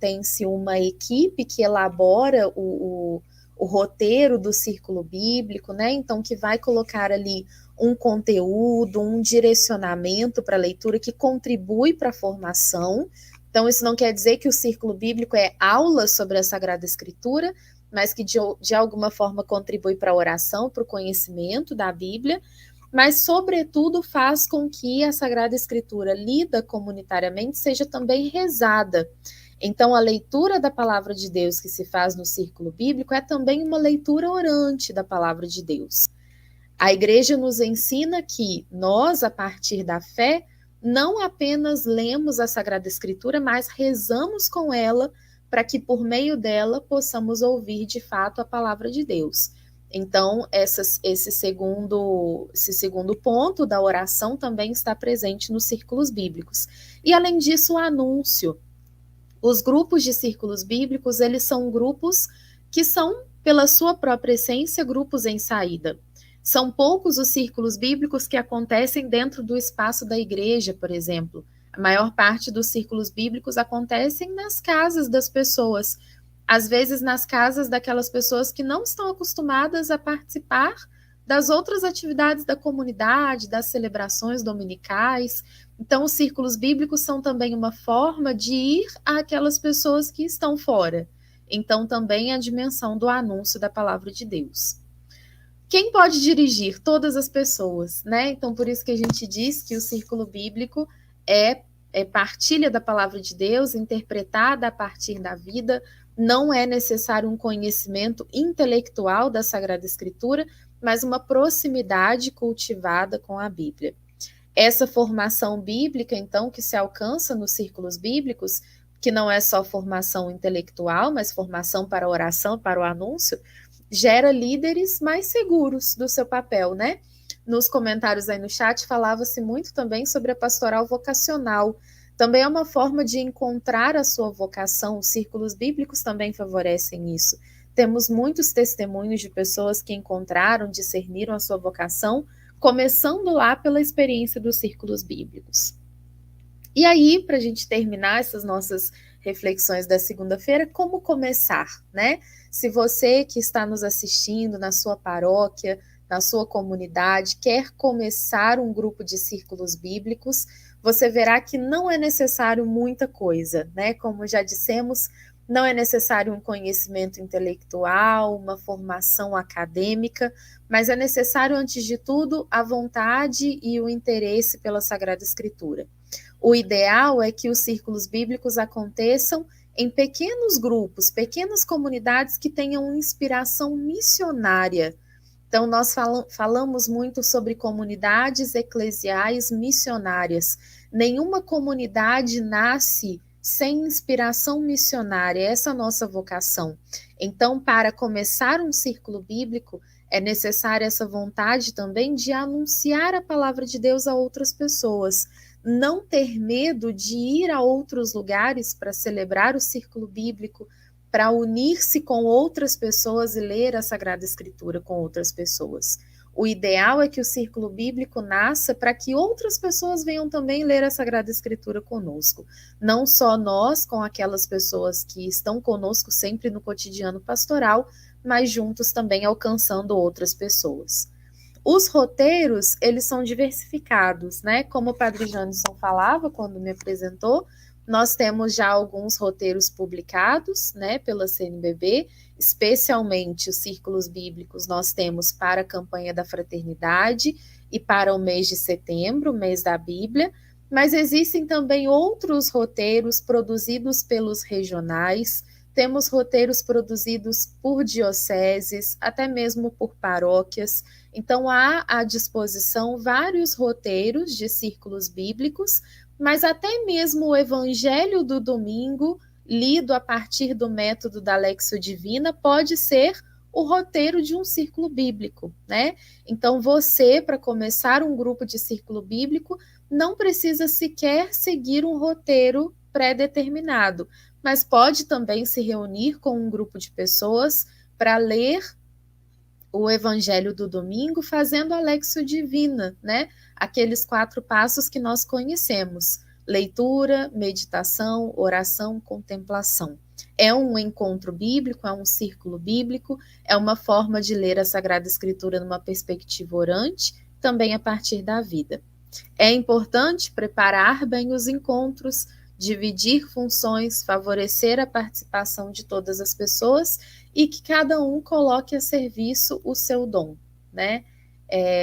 [SPEAKER 2] tem-se uma equipe que elabora o roteiro do círculo bíblico, né? Então, que vai colocar ali um conteúdo, um direcionamento para a leitura que contribui para a formação. Então, isso não quer dizer que o círculo bíblico é aula sobre a Sagrada Escritura, mas que de alguma forma contribui para a oração, para o conhecimento da Bíblia, mas, sobretudo, faz com que a Sagrada Escritura, lida comunitariamente, seja também rezada. Então, a leitura da palavra de Deus que se faz no círculo bíblico é também uma leitura orante da palavra de Deus. A Igreja nos ensina que nós, a partir da fé, não apenas lemos a Sagrada Escritura, mas rezamos com ela para que, por meio dela, possamos ouvir de fato a palavra de Deus. Então, esse segundo ponto da oração também está presente nos círculos bíblicos. E, além disso, o anúncio. Os grupos de círculos bíblicos, eles são grupos que são, pela sua própria essência, grupos em saída. São poucos os círculos bíblicos que acontecem dentro do espaço da igreja, por exemplo. A maior parte dos círculos bíblicos acontecem nas casas das pessoas, às vezes nas casas daquelas pessoas que não estão acostumadas a participar das outras atividades da comunidade, das celebrações dominicais. Então, os círculos bíblicos são também uma forma de ir àquelas pessoas que estão fora. Então, também a dimensão do anúncio da palavra de Deus. Quem pode dirigir? Todas as pessoas, né? Então, por isso que a gente diz que o círculo bíblico é partilha da palavra de Deus, interpretada a partir da vida. Não é necessário um conhecimento intelectual da Sagrada Escritura, mas uma proximidade cultivada com a Bíblia. Essa formação bíblica, então, que se alcança nos círculos bíblicos, que não é só formação intelectual, mas formação para a oração, para o anúncio, gera líderes mais seguros do seu papel, né? Nos comentários aí no chat falava-se muito também sobre a pastoral vocacional. Também é uma forma de encontrar a sua vocação. Os círculos bíblicos também favorecem isso. Temos muitos testemunhos de pessoas que encontraram, discerniram a sua vocação, começando lá pela experiência dos círculos bíblicos. E aí, para a gente terminar essas nossas reflexões da segunda-feira, como começar, né? Se você que está nos assistindo na sua paróquia, na sua comunidade, quer começar um grupo de círculos bíblicos, você verá que não é necessário muita coisa, né? Como já dissemos, não é necessário um conhecimento intelectual, uma formação acadêmica, mas é necessário, antes de tudo, a vontade e o interesse pela Sagrada Escritura. O ideal é que os círculos bíblicos aconteçam em pequenos grupos, pequenas comunidades que tenham inspiração missionária. Então, nós falamos muito sobre comunidades eclesiais missionárias. Nenhuma comunidade nasce sem inspiração missionária, essa é a nossa vocação. Então, para começar um círculo bíblico, é necessária essa vontade também de anunciar a palavra de Deus a outras pessoas. Não ter medo de ir a outros lugares para celebrar o círculo bíblico, para unir-se com outras pessoas e ler a Sagrada Escritura com outras pessoas. O ideal é que o círculo bíblico nasça para que outras pessoas venham também ler a Sagrada Escritura conosco. Não só nós, com aquelas pessoas que estão conosco sempre no cotidiano pastoral, mas juntos também alcançando outras pessoas. Os roteiros, eles são diversificados, né? Como o Padre Janisson falava quando me apresentou, nós temos já alguns roteiros publicados, né, pela CNBB, especialmente os círculos bíblicos nós temos para a campanha da fraternidade e para o mês de setembro, mês da Bíblia, mas existem também outros roteiros produzidos pelos regionais, temos roteiros produzidos por dioceses, até mesmo por paróquias. Então, há à disposição vários roteiros de círculos bíblicos, mas até mesmo o Evangelho do domingo, lido a partir do método da Lexio Divina, pode ser o roteiro de um círculo bíblico, né? Então, você, para começar um grupo de círculo bíblico, não precisa sequer seguir um roteiro pré-determinado, mas pode também se reunir com um grupo de pessoas para ler o Evangelho do domingo, fazendo a Lexio Divina, né? Aqueles 4 passos que nós conhecemos: leitura, meditação, oração, contemplação. É um encontro bíblico, é um círculo bíblico, é uma forma de ler a Sagrada Escritura numa perspectiva orante, também a partir da vida. É importante preparar bem os encontros, dividir funções, favorecer a participação de todas as pessoas e que cada um coloque a serviço o seu dom, né?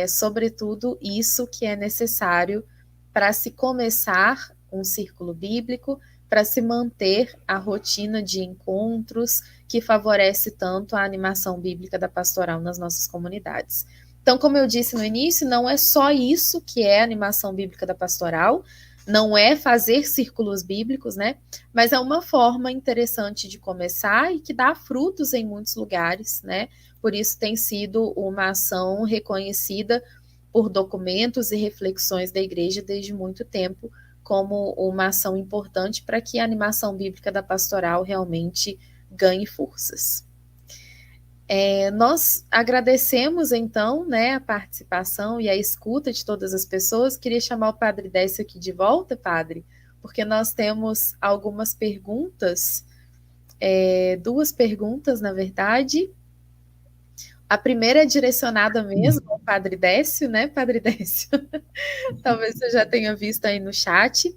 [SPEAKER 2] Sobretudo isso que é necessário para se começar um círculo bíblico, para se manter a rotina de encontros que favorece tanto a animação bíblica da pastoral nas nossas comunidades. Então, como eu disse no início, não é só isso que é a animação bíblica da pastoral, não é fazer círculos bíblicos, né? Mas é uma forma interessante de começar e que dá frutos em muitos lugares, né? Por isso tem sido uma ação reconhecida por documentos e reflexões da Igreja desde muito tempo como uma ação importante para que a animação bíblica da pastoral realmente ganhe forças. Nós agradecemos, então, né, a participação e a escuta de todas as pessoas. Queria chamar o Padre Décio aqui de volta, Padre, porque nós temos algumas perguntas, 2 perguntas, na verdade. A primeira é direcionada mesmo ao Padre Décio, né, Padre Décio? Talvez você já tenha visto aí no chat.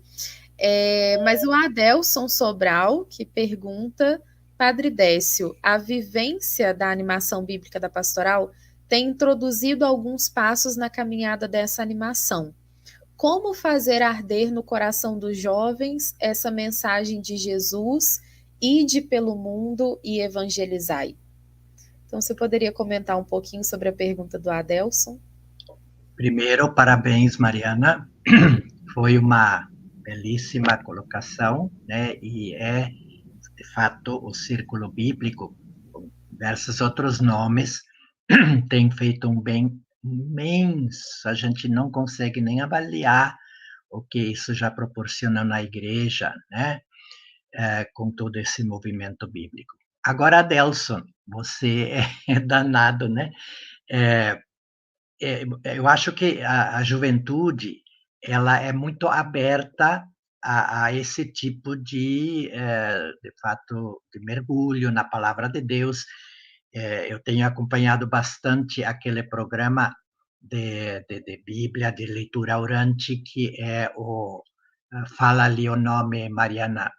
[SPEAKER 2] Mas o Adelson Sobral, que pergunta: Padre Décio, a vivência da animação bíblica da pastoral tem introduzido alguns passos na caminhada dessa animação. como fazer arder no coração dos jovens essa mensagem de Jesus, ide pelo mundo e evangelizai. Então, você poderia comentar um pouquinho sobre a pergunta do Adelson?
[SPEAKER 6] Primeiro, parabéns, Mariana. Foi uma belíssima colocação, né? E é, de fato, o Círculo Bíblico, com diversos outros nomes, tem feito um bem imenso. A gente não consegue nem avaliar o que isso já proporciona na igreja, né? Com todo esse movimento bíblico. Agora, Adelson, você é danado, né? Eu acho que a juventude ela é muito aberta a esse tipo de fato, de mergulho na palavra de Deus. Eu tenho acompanhado bastante aquele programa de Bíblia, de leitura orante, que é fala ali o nome, Mariana,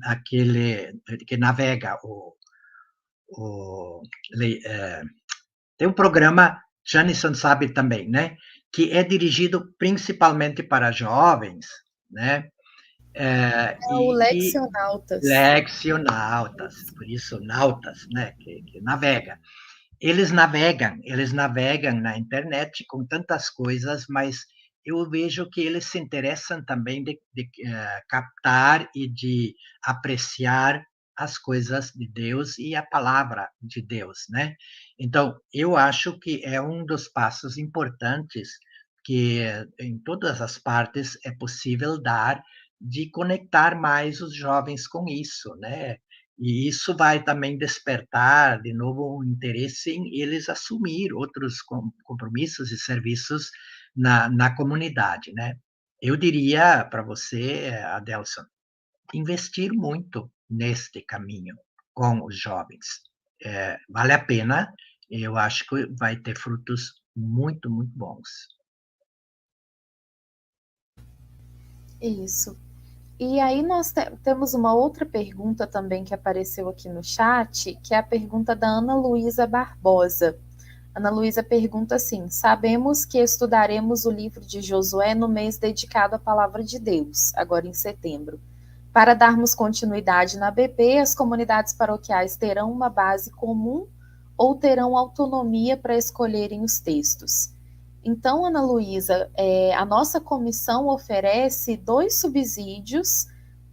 [SPEAKER 6] aquele que navega, tem um programa, Janison sabe também, né? Que é dirigido principalmente para jovens, né?
[SPEAKER 2] O Leccionautas.
[SPEAKER 6] Leccionautas, por isso nautas, né? Que navega. Eles navegam na internet com tantas coisas, mas eu vejo que eles se interessam também de captar e de apreciar as coisas de Deus e a palavra de Deus, né? Então, eu acho que é um dos passos importantes que em todas as partes é possível dar de conectar mais os jovens com isso, né? E isso vai também despertar, de novo, um interesse em eles assumir outros compromissos e serviços na comunidade, né? Eu diria para você, Adelson, investir muito neste caminho com os jovens. Vale a pena, eu acho que vai ter frutos muito, muito bons.
[SPEAKER 2] Isso. E aí nós temos uma outra pergunta também que apareceu aqui no chat, que é a pergunta da Ana Luísa Barbosa. Ana Luísa pergunta assim: sabemos que estudaremos o livro de Josué no mês dedicado à palavra de Deus, agora em setembro. Para darmos continuidade na BP, as comunidades paroquiais terão uma base comum ou terão autonomia para escolherem os textos? Então, Ana Luísa, a nossa comissão oferece 2 subsídios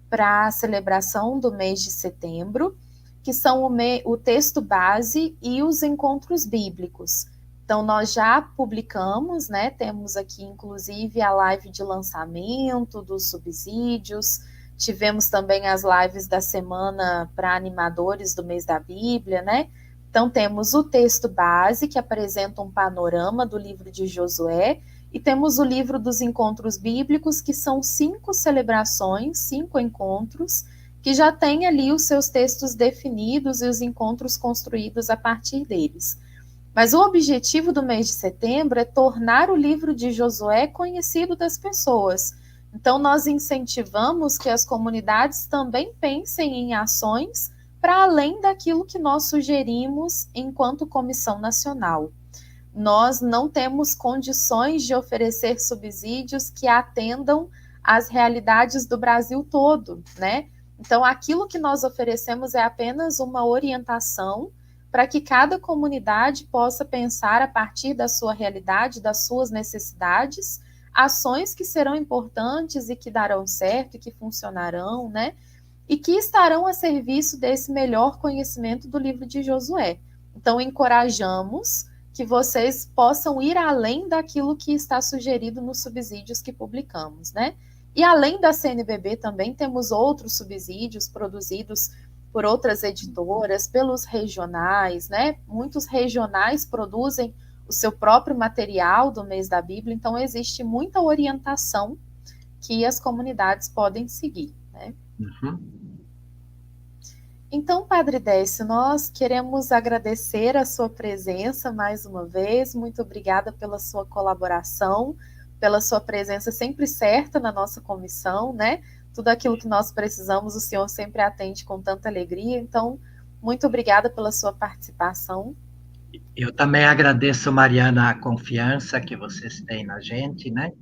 [SPEAKER 2] para a celebração do mês de setembro, que são o texto base e os encontros bíblicos. Então, nós já publicamos, né? Temos aqui, inclusive, a live de lançamento dos subsídios, tivemos também as lives da semana para animadores do mês da Bíblia, né? Então, temos o texto base, que apresenta um panorama do livro de Josué, e temos o livro dos encontros bíblicos, que são 5 celebrações, 5 encontros, que já tem ali os seus textos definidos e os encontros construídos a partir deles. Mas o objetivo do mês de setembro é tornar o livro de Josué conhecido das pessoas. Então, nós incentivamos que as comunidades também pensem em ações para além daquilo que nós sugerimos enquanto Comissão Nacional. Nós não temos condições de oferecer subsídios que atendam às realidades do Brasil todo, né? Então, aquilo que nós oferecemos é apenas uma orientação para que cada comunidade possa pensar a partir da sua realidade, das suas necessidades, ações que serão importantes e que darão certo e que funcionarão, né? E que estarão a serviço desse melhor conhecimento do livro de Josué. Então, encorajamos que vocês possam ir além daquilo que está sugerido nos subsídios que publicamos, né? E além da CNBB também temos outros subsídios produzidos por outras editoras, pelos regionais, né? Muitos regionais produzem o seu próprio material do mês da Bíblia, então existe muita orientação que as comunidades podem seguir, né? Então, Padre Décio, nós queremos agradecer a sua presença mais uma vez. Muito obrigada pela sua colaboração, pela sua presença sempre certa na nossa comissão, né? Tudo aquilo que nós precisamos, o senhor sempre atende com tanta alegria. Então, muito obrigada pela sua participação.
[SPEAKER 6] Eu também agradeço, Mariana, a confiança que vocês têm na gente, né?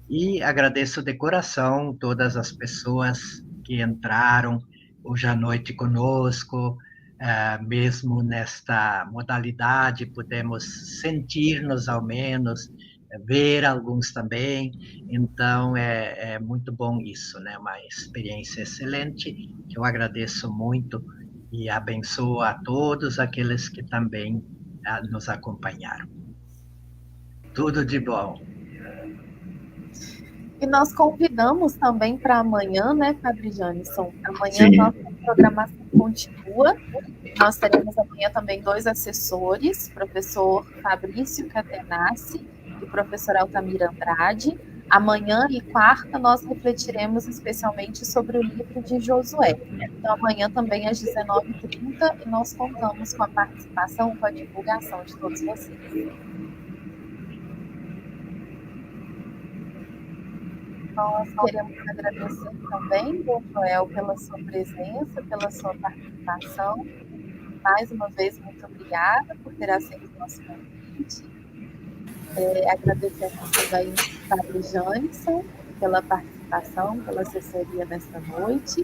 [SPEAKER 6] E agradeço de coração todas as pessoas que entraram hoje à noite conosco, mesmo nesta modalidade, pudemos sentir-nos ao menos, ver alguns também, então é muito bom isso, né? Uma experiência excelente, que eu agradeço muito e abençoo a todos aqueles que também nos acompanharam. Tudo de bom.
[SPEAKER 2] E nós convidamos também para amanhã, né, Padre Janisson? Amanhã
[SPEAKER 4] Sim.
[SPEAKER 2] nossa programação continua. Nós teremos amanhã também 2 assessores, professor Fabrício Catenassi e professor Altamir Andrade. Amanhã e quarta nós refletiremos especialmente sobre o livro de Josué. Então amanhã também às 19h30 e nós contamos com a participação, com a divulgação de todos vocês. Nós queremos agradecer também, Dom Joel, pela sua presença, pela sua participação. Mais uma vez, muito obrigada por ter aceito o nosso convite. Agradecemos também ao Padre Janisson pela participação, pela assessoria nesta noite.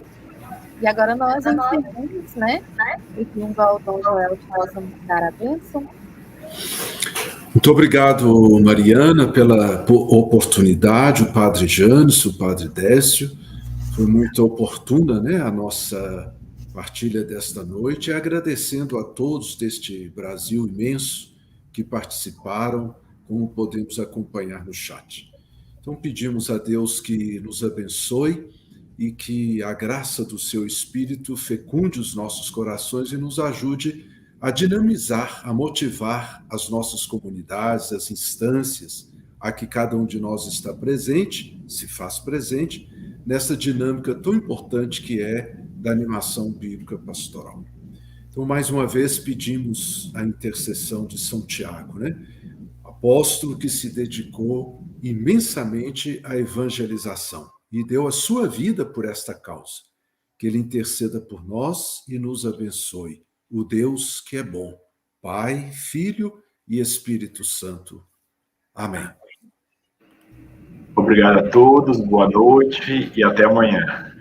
[SPEAKER 2] E agora nós encerramos, né? Pedindo ao Dom Joel que possa dar a bênção.
[SPEAKER 5] Muito obrigado, Mariana, pela oportunidade, o Padre Janisson, o Padre Décio. Foi muito oportuna, né, a nossa partilha desta noite, e agradecendo a todos deste Brasil imenso que participaram, como podemos acompanhar no chat. Então pedimos a Deus que nos abençoe e que a graça do seu Espírito fecunde os nossos corações e nos ajude a dinamizar, a motivar as nossas comunidades, as instâncias a que cada um de nós está presente, se faz presente, nessa dinâmica tão importante que é da animação bíblica pastoral. Então, mais uma vez, pedimos a intercessão de São Tiago, né? Apóstolo que se dedicou imensamente à evangelização e deu a sua vida por esta causa. Que ele interceda por nós e nos abençoe. O Deus que é bom, Pai, Filho e Espírito Santo. Amém.
[SPEAKER 4] Obrigado a todos, boa noite e até amanhã.